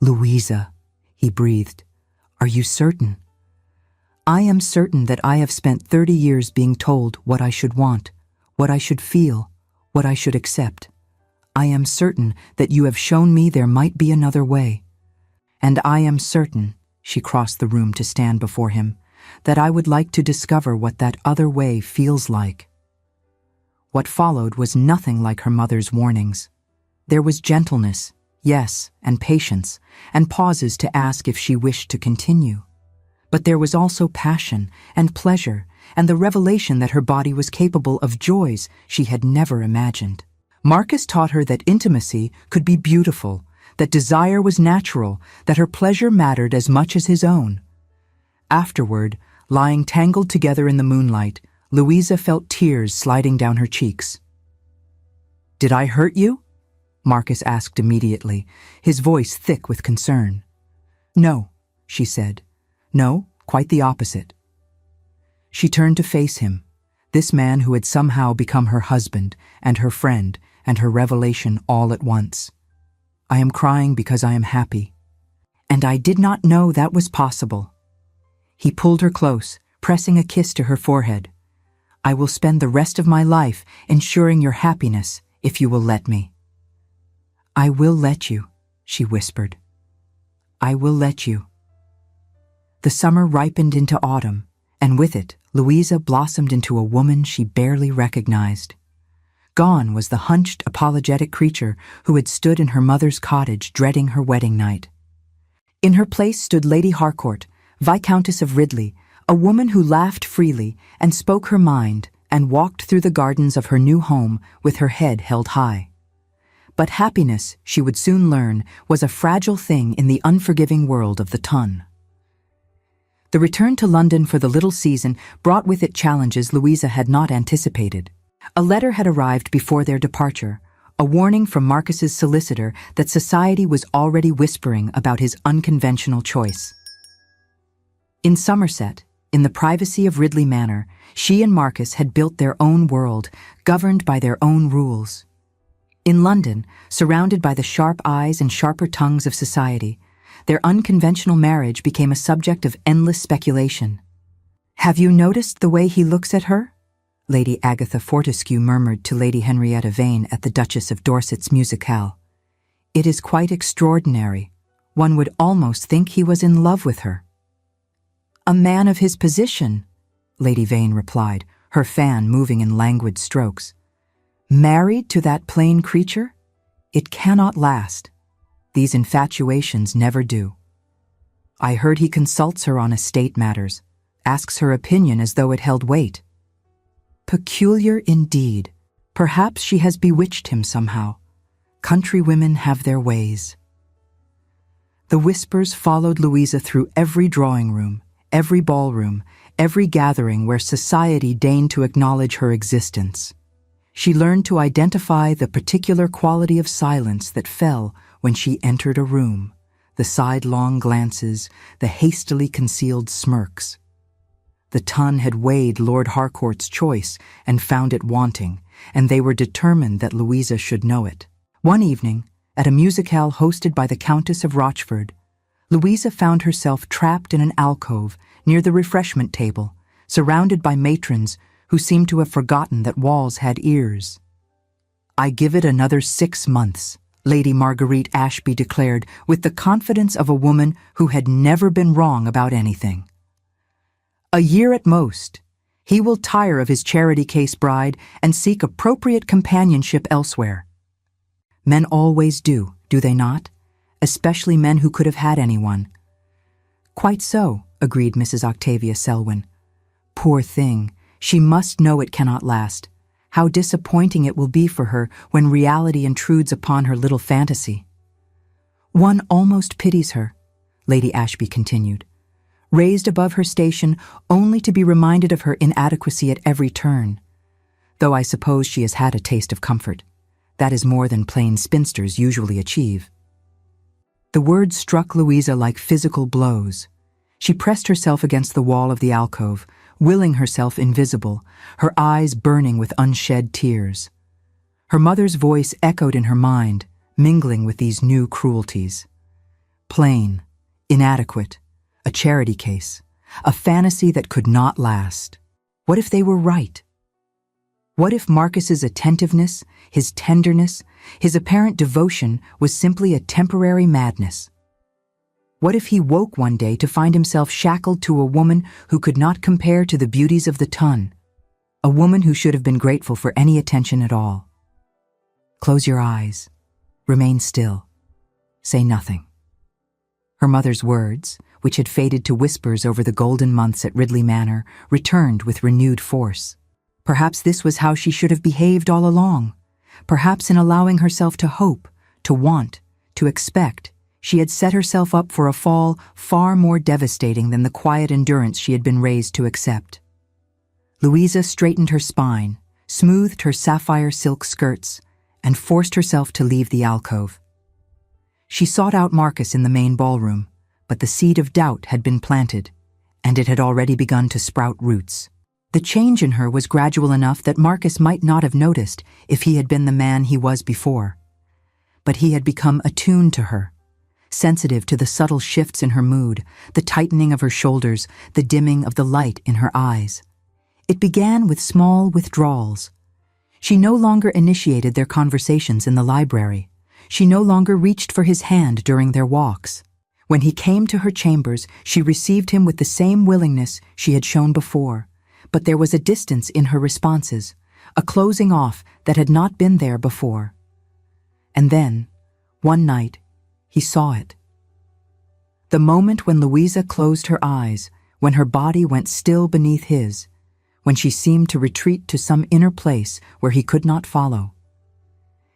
"Louisa," he breathed, "are you certain?" "I am certain that I have spent 30 years being told what I should want, what I should feel, what I should accept. I am certain that you have shown me there might be another way. And I am certain," she crossed the room to stand before him, "that I would like to discover what that other way feels like." What followed was nothing like her mother's warnings. There was gentleness, yes, and patience, and pauses to ask if she wished to continue. But there was also passion and pleasure, and the revelation that her body was capable of joys she had never imagined. Marcus taught her that intimacy could be beautiful, that desire was natural, that her pleasure mattered as much as his own. Afterward, lying tangled together in the moonlight, Louisa felt tears sliding down her cheeks. "Did I hurt you?" Marcus asked immediately, his voice thick with concern. "No," she said. "No, quite the opposite." She turned to face him, this man who had somehow become her husband and her friend and her revelation all at once. "I am crying because I am happy. And I did not know that was possible." He pulled her close, pressing a kiss to her forehead. "I will spend the rest of my life ensuring your happiness if you will let me." "I will let you," she whispered. "I will let you." The summer ripened into autumn, and with it, Louisa blossomed into a woman she barely recognized. Gone was the hunched, apologetic creature who had stood in her mother's cottage dreading her wedding night. In her place stood Lady Harcourt, Viscountess of Ridley, a woman who laughed freely and spoke her mind and walked through the gardens of her new home with her head held high. But happiness, she would soon learn, was a fragile thing in the unforgiving world of the ton. The return to London for the little season brought with it challenges Louisa had not anticipated. A letter had arrived before their departure, a warning from Marcus's solicitor that society was already whispering about his unconventional choice. In Somerset, in the privacy of Ridley Manor, she and Marcus had built their own world, governed by their own rules. In London, surrounded by the sharp eyes and sharper tongues of society, their unconventional marriage became a subject of endless speculation. "Have you noticed the way he looks at her?" Lady Agatha Fortescue murmured to Lady Henrietta Vane at the Duchess of Dorset's musicale. "It is quite extraordinary. One would almost think he was in love with her." "A man of his position," Lady Vane replied, her fan moving in languid strokes. "Married to that plain creature? It cannot last. These infatuations never do. I heard he consults her on estate matters, asks her opinion as though it held weight. Peculiar indeed. Perhaps she has bewitched him somehow. Countrywomen have their ways." The whispers followed Louisa through every drawing room, every ballroom, every gathering where society deigned to acknowledge her existence. She learned to identify the particular quality of silence that fell when she entered a room, the sidelong glances, the hastily concealed smirks. The Ton had weighed Lord Harcourt's choice and found it wanting, and they were determined that Louisa should know it. One evening, at a musicale hosted by the Countess of Rochford, Louisa found herself trapped in an alcove near the refreshment table, surrounded by matrons who seemed to have forgotten that walls had ears. "I give it another 6 months," Lady Marguerite Ashby declared with the confidence of a woman who had never been wrong about anything. "A year at most. He will tire of his charity case bride and seek appropriate companionship elsewhere." Men always do they not? Especially men who could have had anyone. "Quite so," agreed Mrs. Octavia Selwyn. "Poor thing, she must know it cannot last. How disappointing it will be for her when reality intrudes upon her little fantasy." "One almost pities her," Lady Ashby continued, raised above her station only to be reminded of her inadequacy at every turn. "Though I suppose she has had a taste of comfort. That is more than plain spinsters usually achieve." The words struck Louisa like physical blows. She pressed herself against the wall of the alcove, willing herself invisible, her eyes burning with unshed tears. Her mother's voice echoed in her mind, mingling with these new cruelties. Plain, inadequate, a charity case, a fantasy that could not last. What if they were right? What if Marcus's attentiveness, his tenderness, his apparent devotion was simply a temporary madness? What if he woke one day to find himself shackled to a woman who could not compare to the beauties of the Ton, a woman who should have been grateful for any attention at all? "Close your eyes. Remain still. Say nothing." Her mother's words, which had faded to whispers over the golden months at Ridley Manor, returned with renewed force. Perhaps this was how she should have behaved all along. Perhaps in allowing herself to hope, to want, to expect, she had set herself up for a fall far more devastating than the quiet endurance she had been raised to accept. Louisa straightened her spine, smoothed her sapphire silk skirts, and forced herself to leave the alcove. She sought out Marcus in the main ballroom, but the seed of doubt had been planted, and it had already begun to sprout roots. The change in her was gradual enough that Marcus might not have noticed if he had been the man he was before. But he had become attuned to her, sensitive to the subtle shifts in her mood, the tightening of her shoulders, the dimming of the light in her eyes. It began with small withdrawals. She no longer initiated their conversations in the library. She no longer reached for his hand during their walks. When he came to her chambers, she received him with the same willingness she had shown before, but there was a distance in her responses, a closing off that had not been there before. And then, one night, he saw it. The moment when Louisa closed her eyes, when her body went still beneath his, when she seemed to retreat to some inner place where he could not follow.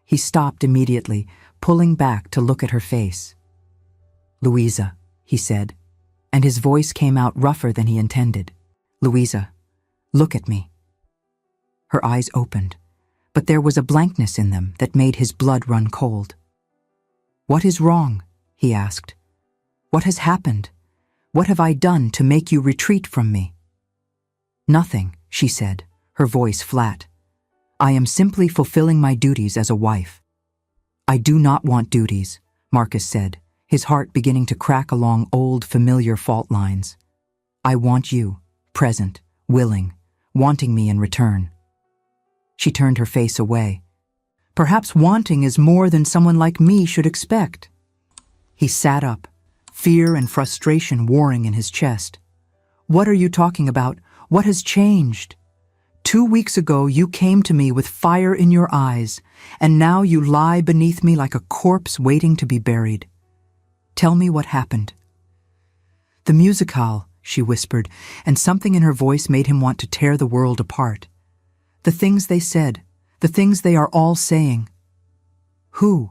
He stopped immediately, pulling back to look at her face. "Louisa," he said, and his voice came out rougher than he intended. "Louisa, look at me." Her eyes opened, but there was a blankness in them that made his blood run cold. "What is wrong?" he asked. "What has happened? What have I done to make you retreat from me?" "Nothing," she said, her voice flat. "I am simply fulfilling my duties as a wife." "I do not want duties," Marcus said, his heart beginning to crack along old, familiar fault lines. "I want you, present, willing, wanting me in return. She turned her face away. Perhaps wanting is more than someone like me should expect. He sat up, fear and frustration warring in his chest. What are you talking about? What has changed? 2 weeks ago you came to me with fire in your eyes, and now you lie beneath me like a corpse waiting to be buried. Tell me what happened. The musicale, she whispered, and something in her voice made him want to tear the world apart. The things they said, the things they are all saying. Who?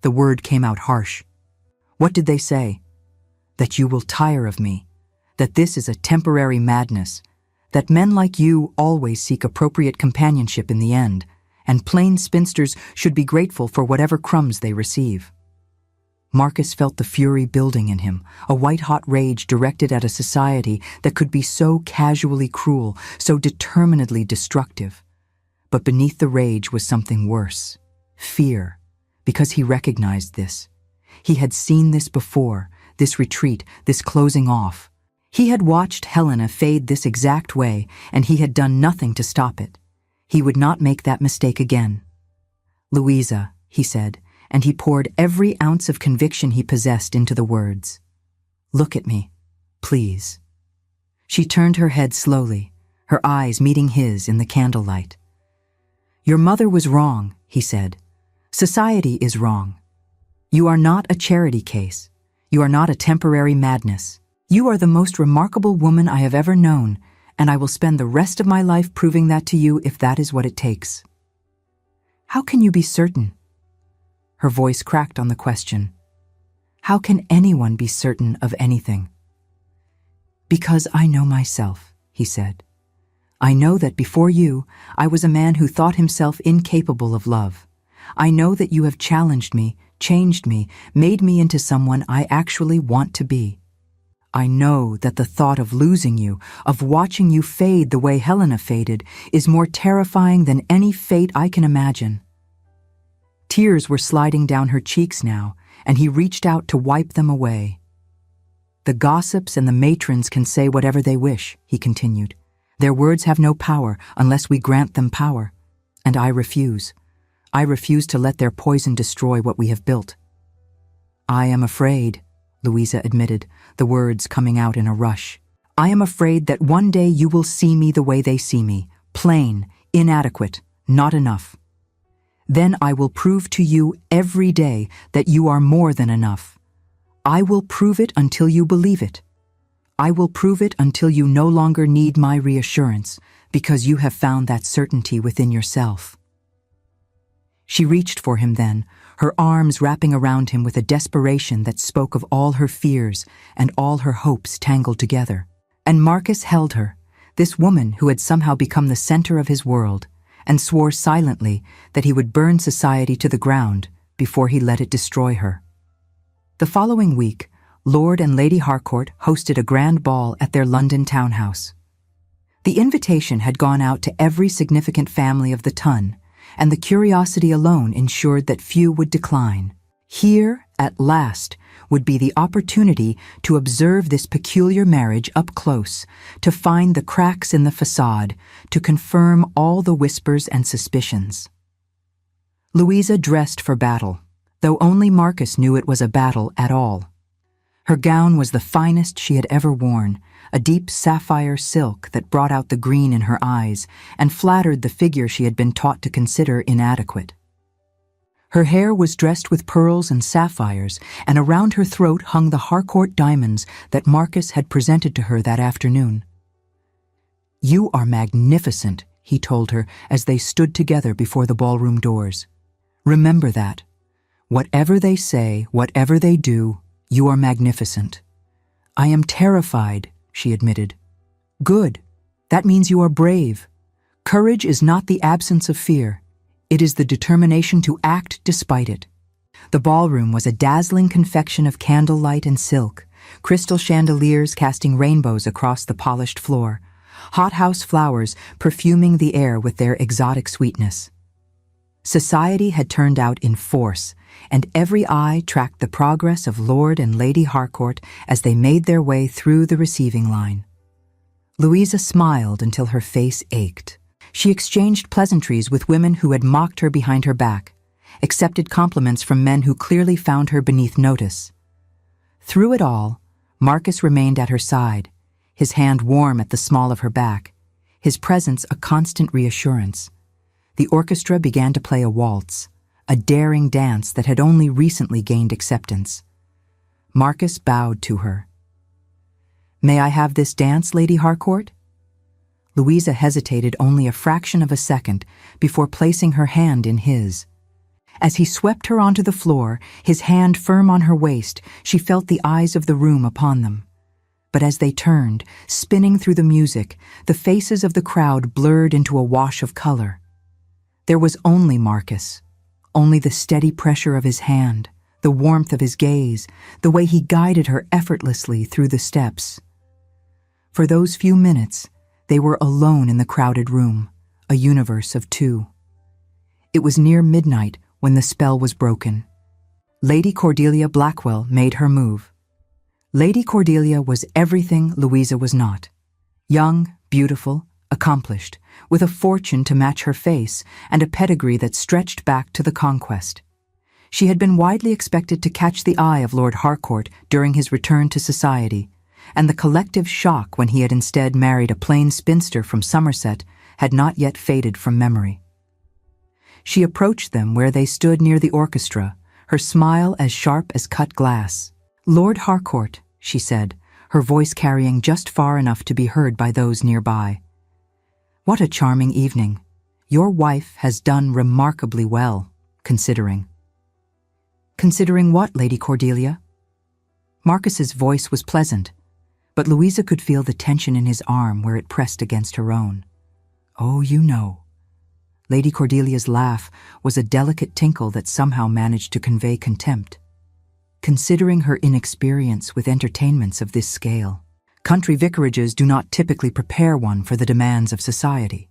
The word came out harsh. What did they say? That you will tire of me, that this is a temporary madness, that men like you always seek appropriate companionship in the end, and plain spinsters should be grateful for whatever crumbs they receive. Marcus felt the fury building in him, a white-hot rage directed at a society that could be so casually cruel, so determinedly destructive. But beneath the rage was something worse, fear, because he recognized this. He had seen this before, this retreat, this closing off. He had watched Helena fade this exact way, and he had done nothing to stop it. He would not make that mistake again. "Louisa," he said, and he poured every ounce of conviction he possessed into the words. "Look at me, please." She turned her head slowly, her eyes meeting his in the candlelight. "Your mother was wrong," he said. "Society is wrong. You are not a charity case. You are not a temporary madness. You are the most remarkable woman I have ever known, and I will spend the rest of my life proving that to you if that is what it takes." "How can you be certain?" Her voice cracked on the question. "How can anyone be certain of anything?" "Because I know myself," he said. "I know that before you, I was a man who thought himself incapable of love. I know that you have challenged me, changed me, made me into someone I actually want to be. I know that the thought of losing you, of watching you fade the way Helena faded, is more terrifying than any fate I can imagine." Tears were sliding down her cheeks now, and he reached out to wipe them away. "The gossips and the matrons can say whatever they wish," he continued. "Their words have no power unless we grant them power. And I refuse. I refuse to let their poison destroy what we have built." "I am afraid," Louisa admitted, the words coming out in a rush. "I am afraid that one day you will see me the way they see me, plain, inadequate, not enough. Then I will prove to you every day that you are more than enough. I will prove it until you believe it. I will prove it until you no longer need my reassurance, because you have found that certainty within yourself." She reached for him then, her arms wrapping around him with a desperation that spoke of all her fears and all her hopes tangled together. And Marcus held her, this woman who had somehow become the center of his world, and swore silently that he would burn society to the ground before he let it destroy her. The following week, Lord and Lady Harcourt hosted a grand ball at their London townhouse. The invitation had gone out to every significant family of the ton, and the curiosity alone ensured that few would decline. Here, at last, would be the opportunity to observe this peculiar marriage up close, to find the cracks in the facade, to confirm all the whispers and suspicions. Louisa dressed for battle, though only Marcus knew it was a battle at all. Her gown was the finest she had ever worn, a deep sapphire silk that brought out the green in her eyes and flattered the figure she had been taught to consider inadequate. Her hair was dressed with pearls and sapphires, and around her throat hung the Harcourt diamonds that Marcus had presented to her that afternoon. "You are magnificent," he told her as they stood together before the ballroom doors. "Remember that. Whatever they say, whatever they do, you are magnificent." "I am terrified," she admitted. "Good. That means you are brave. Courage is not the absence of fear. It is the determination to act despite it." The ballroom was a dazzling confection of candlelight and silk, crystal chandeliers casting rainbows across the polished floor, hothouse flowers perfuming the air with their exotic sweetness. Society had turned out in force, and every eye tracked the progress of Lord and Lady Harcourt as they made their way through the receiving line. Louisa smiled until her face ached. She exchanged pleasantries with women who had mocked her behind her back, accepted compliments from men who clearly found her beneath notice. Through it all, Marcus remained at her side, his hand warm at the small of her back, his presence a constant reassurance. The orchestra began to play a waltz, a daring dance that had only recently gained acceptance. Marcus bowed to her. "May I have this dance, Lady Harcourt?" Louisa hesitated only a fraction of a second before placing her hand in his. As he swept her onto the floor, his hand firm on her waist, she felt the eyes of the room upon them. But as they turned, spinning through the music, the faces of the crowd blurred into a wash of color. There was only Marcus, only the steady pressure of his hand, the warmth of his gaze, the way he guided her effortlessly through the steps. For those few minutes, they were alone in the crowded room, a universe of two. It was near midnight when the spell was broken. Lady Cordelia Blackwell made her move. Lady Cordelia was everything Louisa was not. Young, beautiful, accomplished, with a fortune to match her face and a pedigree that stretched back to the conquest. She had been widely expected to catch the eye of Lord Harcourt during his return to society, and the collective shock when he had instead married a plain spinster from Somerset had not yet faded from memory. She approached them where they stood near the orchestra, her smile as sharp as cut glass. "Lord Harcourt," she said, her voice carrying just far enough to be heard by those nearby. "What a charming evening. Your wife has done remarkably well, considering." "Considering what, Lady Cordelia?" Marcus's voice was pleasant, but Louisa could feel the tension in his arm where it pressed against her own. "Oh, you know." Lady Cordelia's laugh was a delicate tinkle that somehow managed to convey contempt. "Considering her inexperience with entertainments of this scale, country vicarages do not typically prepare one for the demands of society."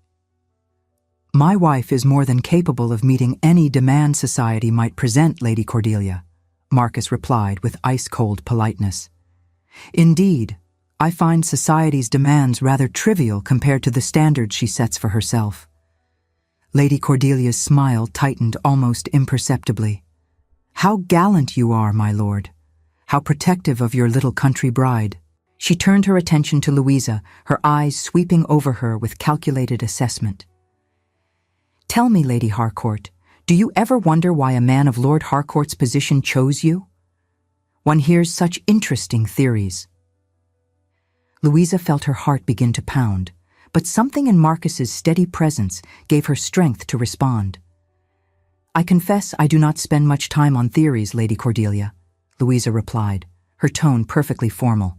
"My wife is more than capable of meeting any demand society might present, Lady Cordelia," Marcus replied with ice-cold politeness. "Indeed, I find society's demands rather trivial compared to the standards she sets for herself." Lady Cordelia's smile tightened almost imperceptibly. "How gallant you are, my lord. How protective of your little country bride." She turned her attention to Louisa, her eyes sweeping over her with calculated assessment. "Tell me, Lady Harcourt, do you ever wonder why a man of Lord Harcourt's position chose you? One hears such interesting theories." Louisa felt her heart begin to pound, but something in Marcus's steady presence gave her strength to respond. "I confess I do not spend much time on theories, Lady Cordelia," Louisa replied, her tone perfectly formal.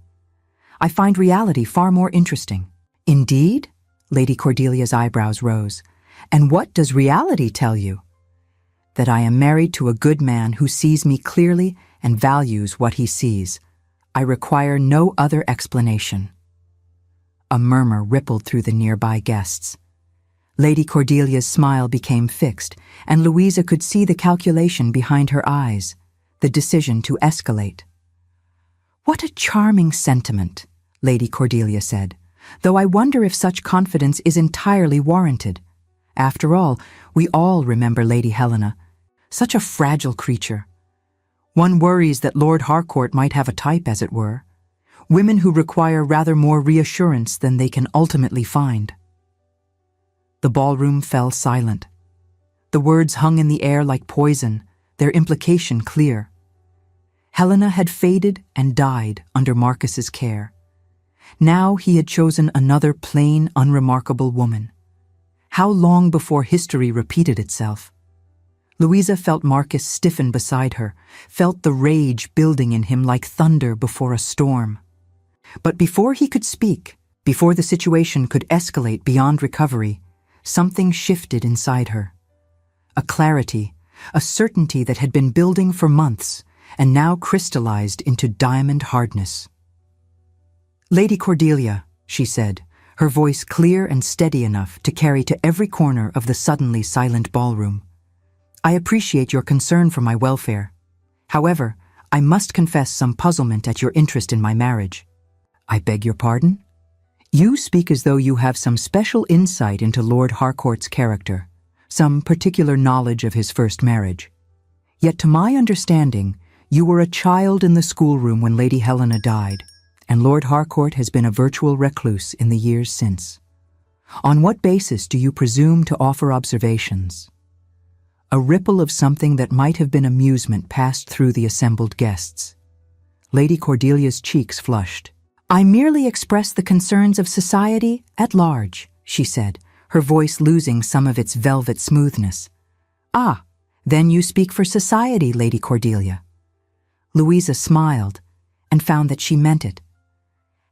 "I find reality far more interesting." "Indeed?" Lady Cordelia's eyebrows rose. "And what does reality tell you?" "That I am married to a good man who sees me clearly and values what he sees. I require no other explanation." A murmur rippled through the nearby guests. Lady Cordelia's smile became fixed, and Louisa could see the calculation behind her eyes, the decision to escalate. "What a charming sentiment," Lady Cordelia said, "though I wonder if such confidence is entirely warranted. After all, we all remember Lady Helena, such a fragile creature. One worries that Lord Harcourt might have a type, as it were. Women who require rather more reassurance than they can ultimately find." The ballroom fell silent. The words hung in the air like poison, their implication clear. Helena had faded and died under Marcus's care. Now he had chosen another plain, unremarkable woman. How long before history repeated itself? Louisa felt Marcus stiffen beside her, felt the rage building in him like thunder before a storm. But before he could speak, before the situation could escalate beyond recovery, something shifted inside her. A clarity, a certainty that had been building for months and now crystallized into diamond hardness. "Lady Cordelia," she said, her voice clear and steady enough to carry to every corner of the suddenly silent ballroom. "I appreciate your concern for my welfare. However, I must confess some puzzlement at your interest in my marriage." "I beg your pardon?" You speak as though you have some special insight into Lord Harcourt's character, some particular knowledge of his first marriage. Yet to my understanding, you were a child in the schoolroom when Lady Helena died, and Lord Harcourt has been a virtual recluse in the years since. On what basis do you presume to offer observations? A ripple of something that might have been amusement passed through the assembled guests. Lady Cordelia's cheeks flushed. I merely express the concerns of society at large, she said, her voice losing some of its velvet smoothness. Ah, then you speak for society, Lady Cordelia. Louisa smiled and found that she meant it.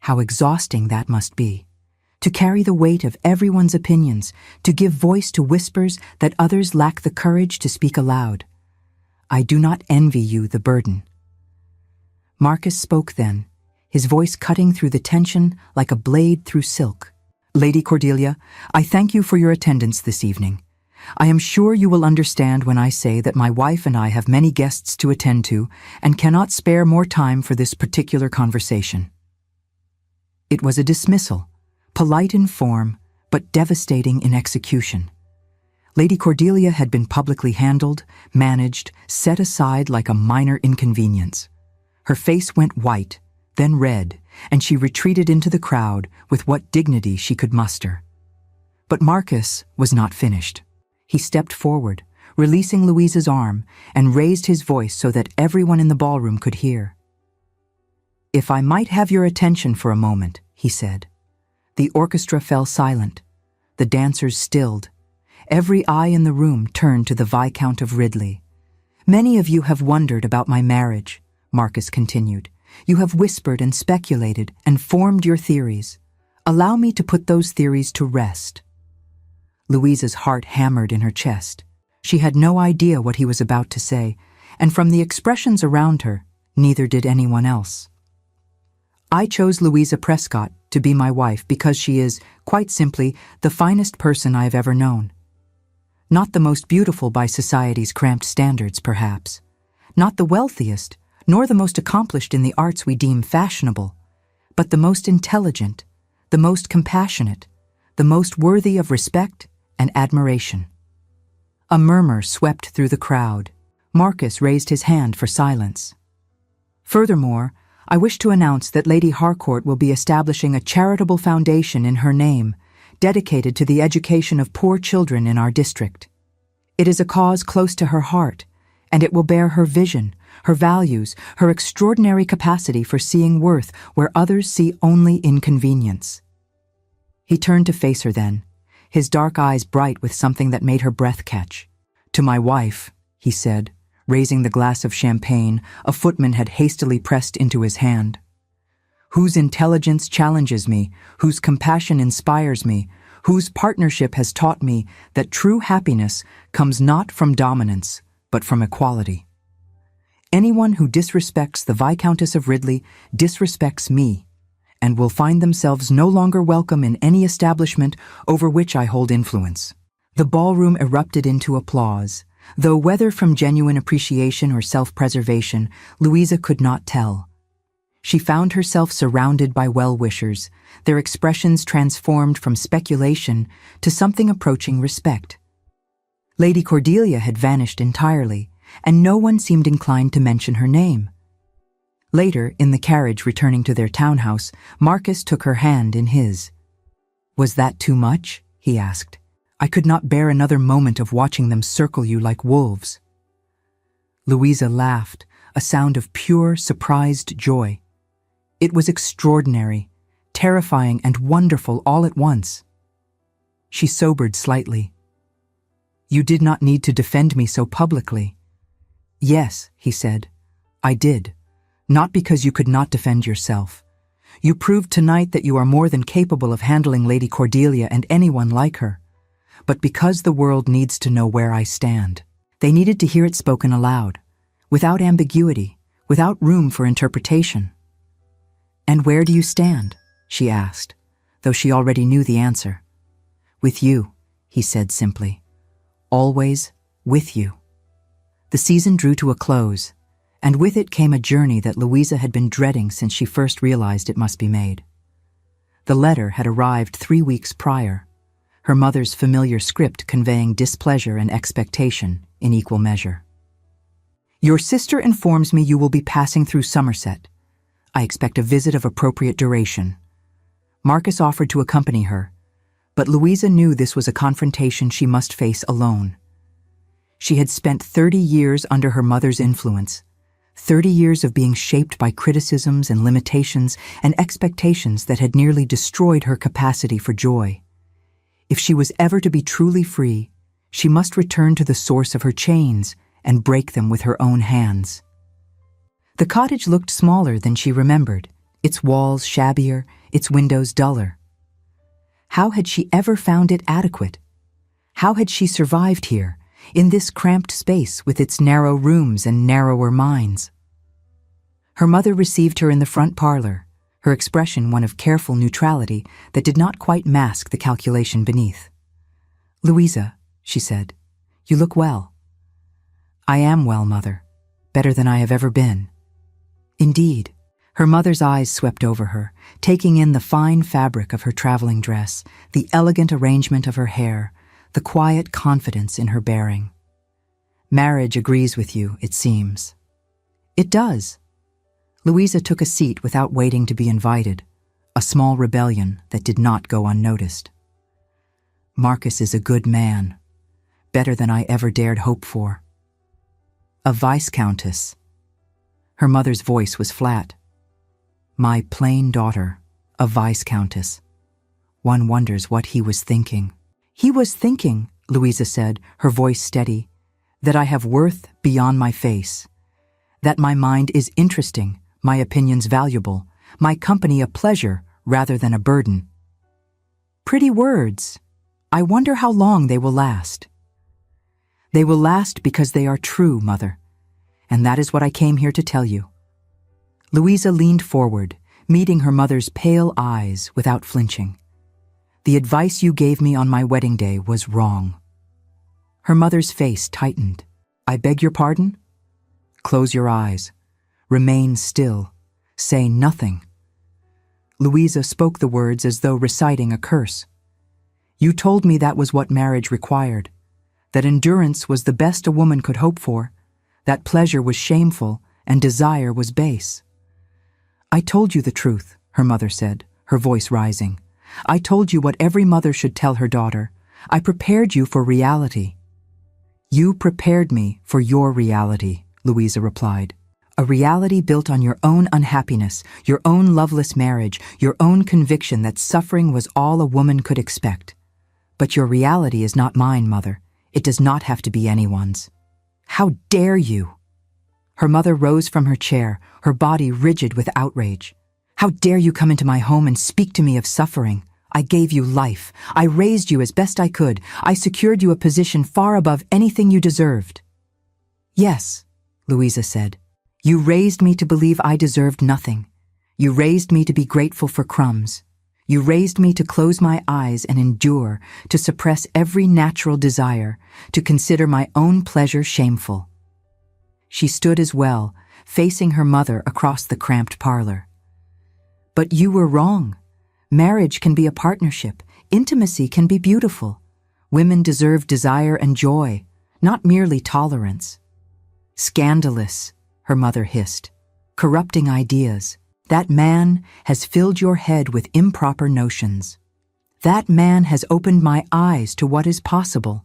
How exhausting that must be. To carry the weight of everyone's opinions, to give voice to whispers that others lack the courage to speak aloud. I do not envy you the burden. Marcus spoke then, his voice cutting through the tension like a blade through silk. Lady Cordelia, I thank you for your attendance this evening. I am sure you will understand when I say that my wife and I have many guests to attend to and cannot spare more time for this particular conversation. It was a dismissal, polite in form, but devastating in execution. Lady Cordelia had been publicly handled, managed, set aside like a minor inconvenience. Her face went white, then red, and she retreated into the crowd with what dignity she could muster. But Marcus was not finished. He stepped forward, releasing Louisa's arm, and raised his voice so that everyone in the ballroom could hear. If I might have your attention for a moment, he said. The orchestra fell silent. The dancers stilled. Every eye in the room turned to the Viscount of Ridley. Many of you have wondered about my marriage, Marcus continued. You have whispered and speculated and formed your theories. Allow me to put those theories to rest. Louisa's heart hammered in her chest. She had no idea what he was about to say, and from the expressions around her, neither did anyone else. I chose Louisa Prescott to be my wife because she is, quite simply, the finest person I have ever known. Not the most beautiful by society's cramped standards, perhaps. Not the wealthiest, nor the most accomplished in the arts we deem fashionable, but the most intelligent, the most compassionate, the most worthy of respect and admiration. A murmur swept through the crowd. Marcus raised his hand for silence. Furthermore, I wish to announce that Lady Harcourt will be establishing a charitable foundation in her name, dedicated to the education of poor children in our district. It is a cause close to her heart, and it will bear her vision, her values, her extraordinary capacity for seeing worth where others see only inconvenience. He turned to face her then, his dark eyes bright with something that made her breath catch. To my wife, he said, raising the glass of champagne a footman had hastily pressed into his hand. Whose intelligence challenges me, whose compassion inspires me, whose partnership has taught me that true happiness comes not from dominance, but from equality. Anyone who disrespects the Viscountess of Ridley disrespects me, and will find themselves no longer welcome in any establishment over which I hold influence. The ballroom erupted into applause, though whether from genuine appreciation or self-preservation, Louisa could not tell. She found herself surrounded by well-wishers, their expressions transformed from speculation to something approaching respect. Lady Cordelia had vanished entirely, and no one seemed inclined to mention her name. Later, in the carriage returning to their townhouse, Marcus took her hand in his. Was that too much? He asked. I could not bear another moment of watching them circle you like wolves. Louisa laughed, a sound of pure, surprised joy. It was extraordinary, terrifying and wonderful all at once. She sobered slightly. You did not need to defend me so publicly. Yes, he said, I did. Not because you could not defend yourself. You proved tonight that you are more than capable of handling Lady Cordelia and anyone like her. But because the world needs to know where I stand. They needed to hear it spoken aloud, without ambiguity, without room for interpretation. And where do you stand? She asked, though she already knew the answer. With you, he said simply. Always with you. The season drew to a close, and with it came a journey that Louisa had been dreading since she first realized it must be made. The letter had arrived 3 weeks prior, her mother's familiar script conveying displeasure and expectation in equal measure. Your sister informs me you will be passing through Somerset. I expect a visit of appropriate duration. Marcus offered to accompany her, but Louisa knew this was a confrontation she must face alone. She had spent 30 years under her mother's influence, 30 years of being shaped by criticisms and limitations and expectations that had nearly destroyed her capacity for joy. If she was ever to be truly free, she must return to the source of her chains and break them with her own hands. The cottage looked smaller than she remembered, its walls shabbier, its windows duller. How had she ever found it adequate? How had she survived here, in this cramped space with its narrow rooms and narrower minds? Her mother received her in the front parlor, her expression one of careful neutrality that did not quite mask the calculation beneath. "Louisa," she said, "you look well." "I am well, Mother, better than I have ever been." Indeed, her mother's eyes swept over her, taking in the fine fabric of her traveling dress, the elegant arrangement of her hair, the quiet confidence in her bearing. "Marriage agrees with you, it seems." "It does." Louisa took a seat without waiting to be invited, a small rebellion that did not go unnoticed. "Marcus is a good man, better than I ever dared hope for." "A viscountess." Her mother's voice was flat. "My plain daughter, a viscountess." One wonders what he was thinking. "He was thinking," Louisa said, her voice steady, "that I have worth beyond my face, that my mind is interesting, my opinions valuable, my company a pleasure rather than a burden." "Pretty words. I wonder how long they will last." "They will last because they are true, Mother, and that is what I came here to tell you." Louisa leaned forward, meeting her mother's pale eyes without flinching. "The advice you gave me on my wedding day was wrong." Her mother's face tightened. "I beg your pardon?" "Close your eyes. Remain still. Say nothing." Louisa spoke the words as though reciting a curse. "You told me that was what marriage required, that endurance was the best a woman could hope for, that pleasure was shameful and desire was base." "I told you the truth," her mother said, her voice rising. "I told you what every mother should tell her daughter. I prepared you for reality." "You prepared me for your reality," Louisa replied. "A reality built on your own unhappiness, your own loveless marriage, your own conviction that suffering was all a woman could expect. But your reality is not mine, Mother. It does not have to be anyone's." "How dare you?" Her mother rose from her chair, her body rigid with outrage. "How dare you come into my home and speak to me of suffering? I gave you life. I raised you as best I could. I secured you a position far above anything you deserved." "Yes," Louisa said. "You raised me to believe I deserved nothing. You raised me to be grateful for crumbs. You raised me to close my eyes and endure, to suppress every natural desire, to consider my own pleasure shameful." She stood as well, facing her mother across the cramped parlor. "But you were wrong. Marriage can be a partnership. Intimacy can be beautiful. Women deserve desire and joy, not merely tolerance." "Scandalous," her mother hissed. "Corrupting ideas. That man has filled your head with improper notions. That man has opened my eyes to what is possible.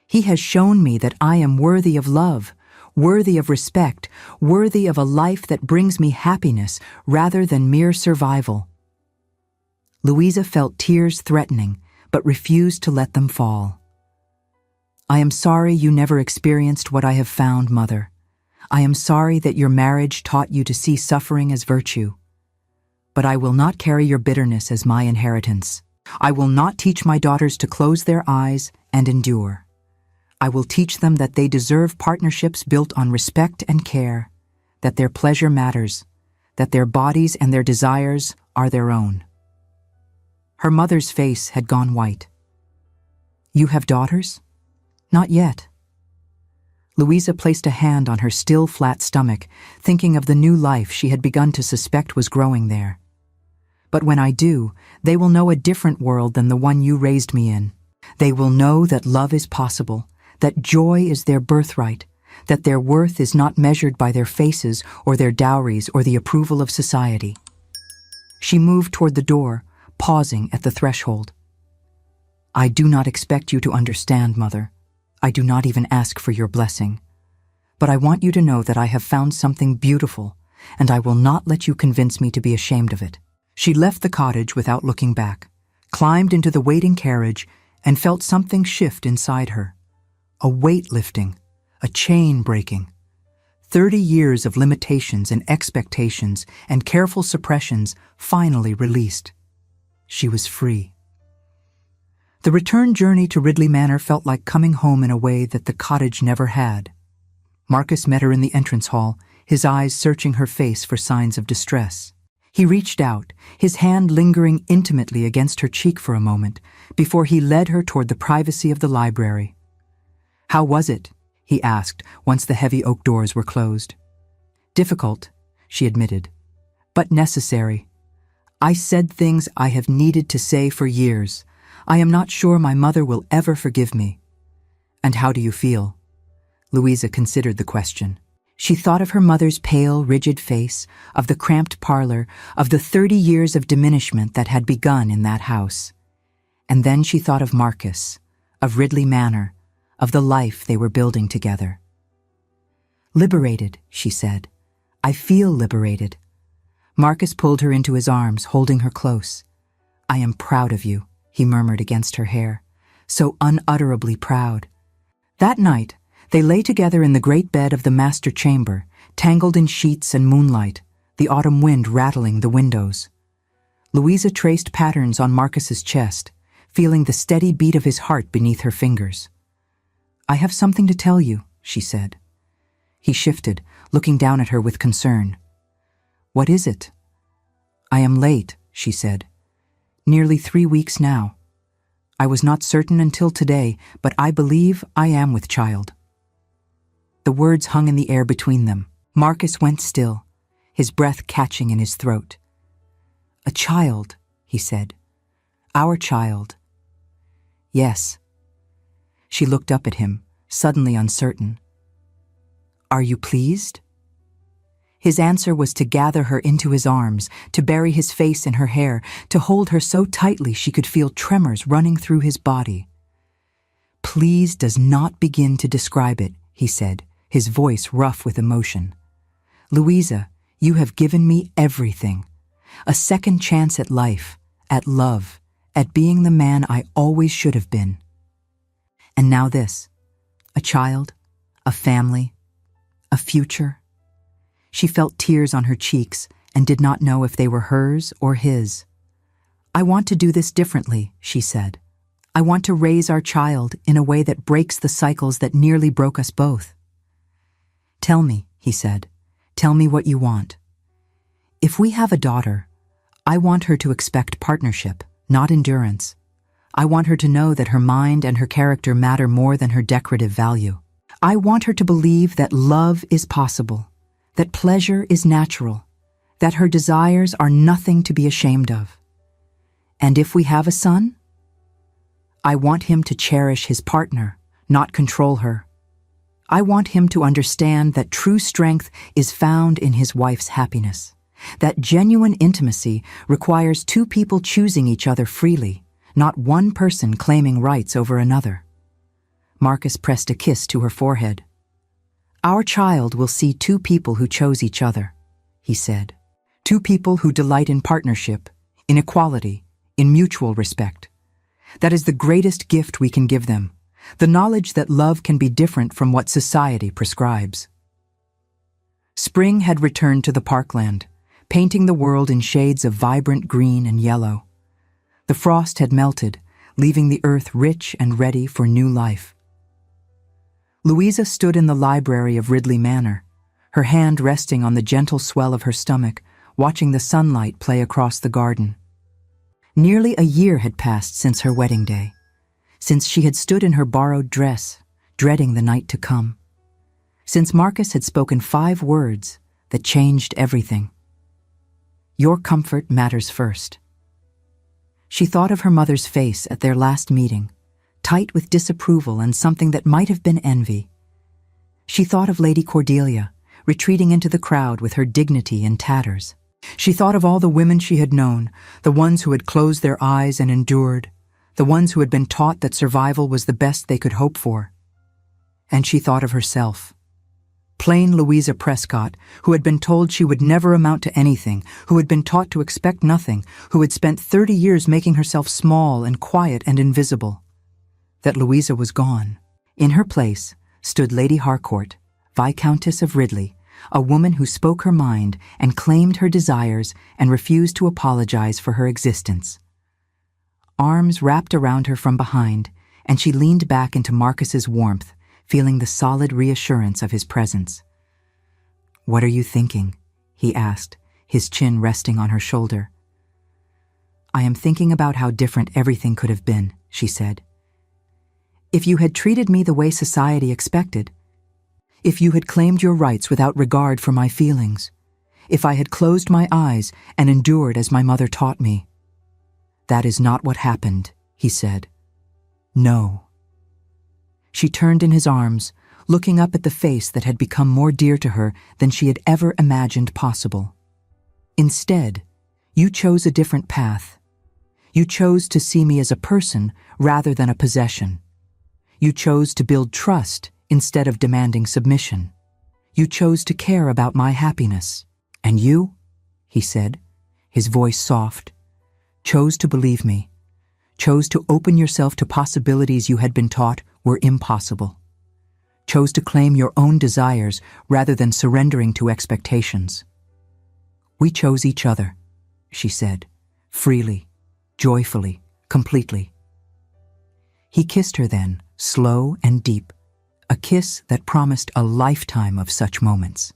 He has shown me that I am worthy of love, worthy of respect, worthy of a life that brings me happiness rather than mere survival." Louisa felt tears threatening, but refused to let them fall. "I am sorry you never experienced what I have found, Mother. I am sorry that your marriage taught you to see suffering as virtue. But I will not carry your bitterness as my inheritance. I will not teach my daughters to close their eyes and endure. I will teach them that they deserve partnerships built on respect and care, that their pleasure matters, that their bodies and their desires are their own." Her mother's face had gone white. "You have daughters?" "Not yet." Louisa placed a hand on her still flat stomach, thinking of the new life she had begun to suspect was growing there. But when I do, they will know a different world than the one you raised me in. They will know that love is possible, that joy is their birthright, that their worth is not measured by their faces or their dowries or the approval of society. She moved toward the door, pausing at the threshold. I do not expect you to understand, Mother. I do not even ask for your blessing. But I want you to know that I have found something beautiful, and I will not let you convince me to be ashamed of it. She left the cottage without looking back, climbed into the waiting carriage, and felt something shift inside her. A weight lifting, a chain breaking. 30 years of limitations and expectations and careful suppressions finally released. She was free. The return journey to Ridley Manor felt like coming home in a way that the cottage never had. Marcus met her in the entrance hall, his eyes searching her face for signs of distress. He reached out, his hand lingering intimately against her cheek for a moment, before he led her toward the privacy of the library. "How was it?" he asked once the heavy oak doors were closed. "Difficult," she admitted, "but necessary. I said things I have needed to say for years. I am not sure my mother will ever forgive me." "And how do you feel?" Louisa considered the question. She thought of her mother's pale, rigid face, of the cramped parlor, of the 30 years of diminishment that had begun in that house. And then she thought of Marcus, of Ridley Manor, of the life they were building together. "Liberated," she said. "I feel liberated." Marcus pulled her into his arms, holding her close. "I am proud of you," he murmured against her hair, "so unutterably proud." That night, they lay together in the great bed of the master chamber, tangled in sheets and moonlight, the autumn wind rattling the windows. Louisa traced patterns on Marcus's chest, feeling the steady beat of his heart beneath her fingers. "I have something to tell you," she said. He shifted, looking down at her with concern. "What is it?" "I am late," she said. "Nearly 3 weeks now. I was not certain until today, but I believe I am with child." The words hung in the air between them. Marcus went still, his breath catching in his throat. "A child," he said. "Our child." "Yes." She looked up at him, suddenly uncertain. "Are you pleased?" His answer was to gather her into his arms, to bury his face in her hair, to hold her so tightly she could feel tremors running through his body. "Please does not begin to describe it," he said, his voice rough with emotion. "Louisa, you have given me everything. A second chance at life, at love, at being the man I always should have been. And now this, a child, a family, a future." She felt tears on her cheeks and did not know if they were hers or his. "I want to do this differently," she said. "I want to raise our child in a way that breaks the cycles that nearly broke us both." "Tell me," he said. "Tell me what you want." "If we have a daughter, I want her to expect partnership, not endurance. I want her to know that her mind and her character matter more than her decorative value. I want her to believe that love is possible, that pleasure is natural, that her desires are nothing to be ashamed of. And if we have a son, I want him to cherish his partner, not control her. I want him to understand that true strength is found in his wife's happiness, that genuine intimacy requires two people choosing each other freely, not one person claiming rights over another." Marcus pressed a kiss to her forehead. "Our child will see two people who chose each other," he said. "Two people who delight in partnership, in equality, in mutual respect. That is the greatest gift we can give them, the knowledge that love can be different from what society prescribes." Spring had returned to the parkland, painting the world in shades of vibrant green and yellow. The frost had melted, leaving the earth rich and ready for new life. Louisa stood in the library of Ridley Manor, her hand resting on the gentle swell of her stomach, watching the sunlight play across the garden. Nearly a year had passed since her wedding day, since she had stood in her borrowed dress, dreading the night to come, since Marcus had spoken 5 words that changed everything. Your comfort matters first. She thought of her mother's face at their last meeting, tight with disapproval and something that might have been envy. She thought of Lady Cordelia, retreating into the crowd with her dignity in tatters. She thought of all the women she had known, the ones who had closed their eyes and endured, the ones who had been taught that survival was the best they could hope for. And she thought of herself. Plain Louisa Prescott, who had been told she would never amount to anything, who had been taught to expect nothing, who had spent 30 years making herself small and quiet and invisible. That Louisa was gone. In her place stood Lady Harcourt, Viscountess of Ridley, a woman who spoke her mind and claimed her desires and refused to apologize for her existence. Arms wrapped around her from behind, and she leaned back into Marcus's warmth, feeling the solid reassurance of his presence. "What are you thinking?" he asked, his chin resting on her shoulder. "I am thinking about how different everything could have been," she said. "If you had treated me the way society expected, if you had claimed your rights without regard for my feelings, if I had closed my eyes and endured as my mother taught me." "That is not what happened," he said. "No." She turned in his arms, looking up at the face that had become more dear to her than she had ever imagined possible. "Instead, you chose a different path. You chose to see me as a person rather than a possession. You chose to build trust instead of demanding submission. You chose to care about my happiness. And you," he said, his voice soft, "chose to believe me, chose to open yourself to possibilities you had been taught were impossible, chose to claim your own desires rather than surrendering to expectations. We chose each other," she said, freely, joyfully, completely. He kissed her then, slow and deep, a kiss that promised a lifetime of such moments.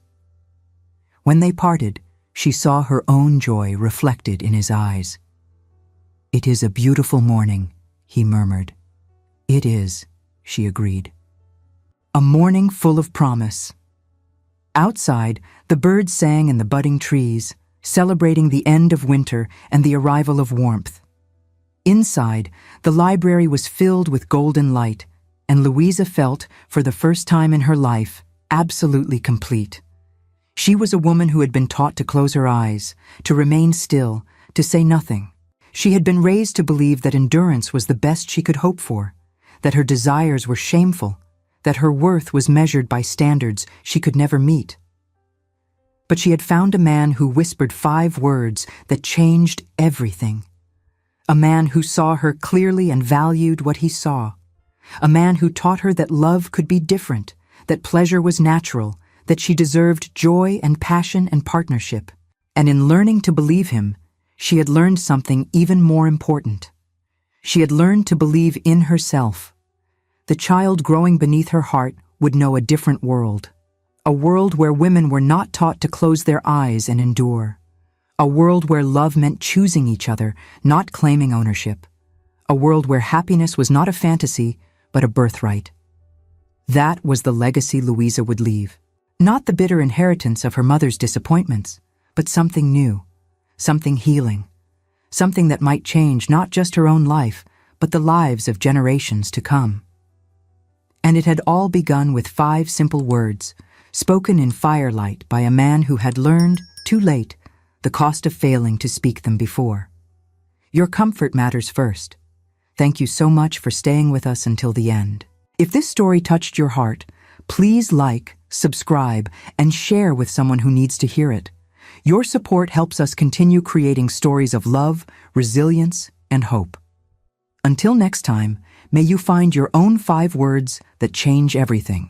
When they parted, she saw her own joy reflected in his eyes. "It is a beautiful morning," he murmured. "It is," she agreed. A morning full of promise. Outside, the birds sang in the budding trees, celebrating the end of winter and the arrival of warmth. Inside, the library was filled with golden light, and Louisa felt, for the first time in her life, absolutely complete. She was a woman who had been taught to close her eyes, to remain still, to say nothing. She had been raised to believe that endurance was the best she could hope for, that her desires were shameful, that her worth was measured by standards she could never meet. But she had found a man who whispered 5 words that changed everything. A man who saw her clearly and valued what he saw. A man who taught her that love could be different, that pleasure was natural, that she deserved joy and passion and partnership. And in learning to believe him, she had learned something even more important. She had learned to believe in herself. The child growing beneath her heart would know a different world. A world where women were not taught to close their eyes and endure. A world where love meant choosing each other, not claiming ownership. A world where happiness was not a fantasy, but a birthright. That was the legacy Louisa would leave. Not the bitter inheritance of her mother's disappointments, but something new, something healing, something that might change not just her own life, but the lives of generations to come. And it had all begun with 5 simple words, spoken in firelight by a man who had learned, too late, the cost of failing to speak them before. Your comfort matters first. Thank you so much for staying with us until the end. If this story touched your heart, please like, subscribe, and share with someone who needs to hear it. Your support helps us continue creating stories of love, resilience, and hope. Until next time, may you find your own 5 words that change everything.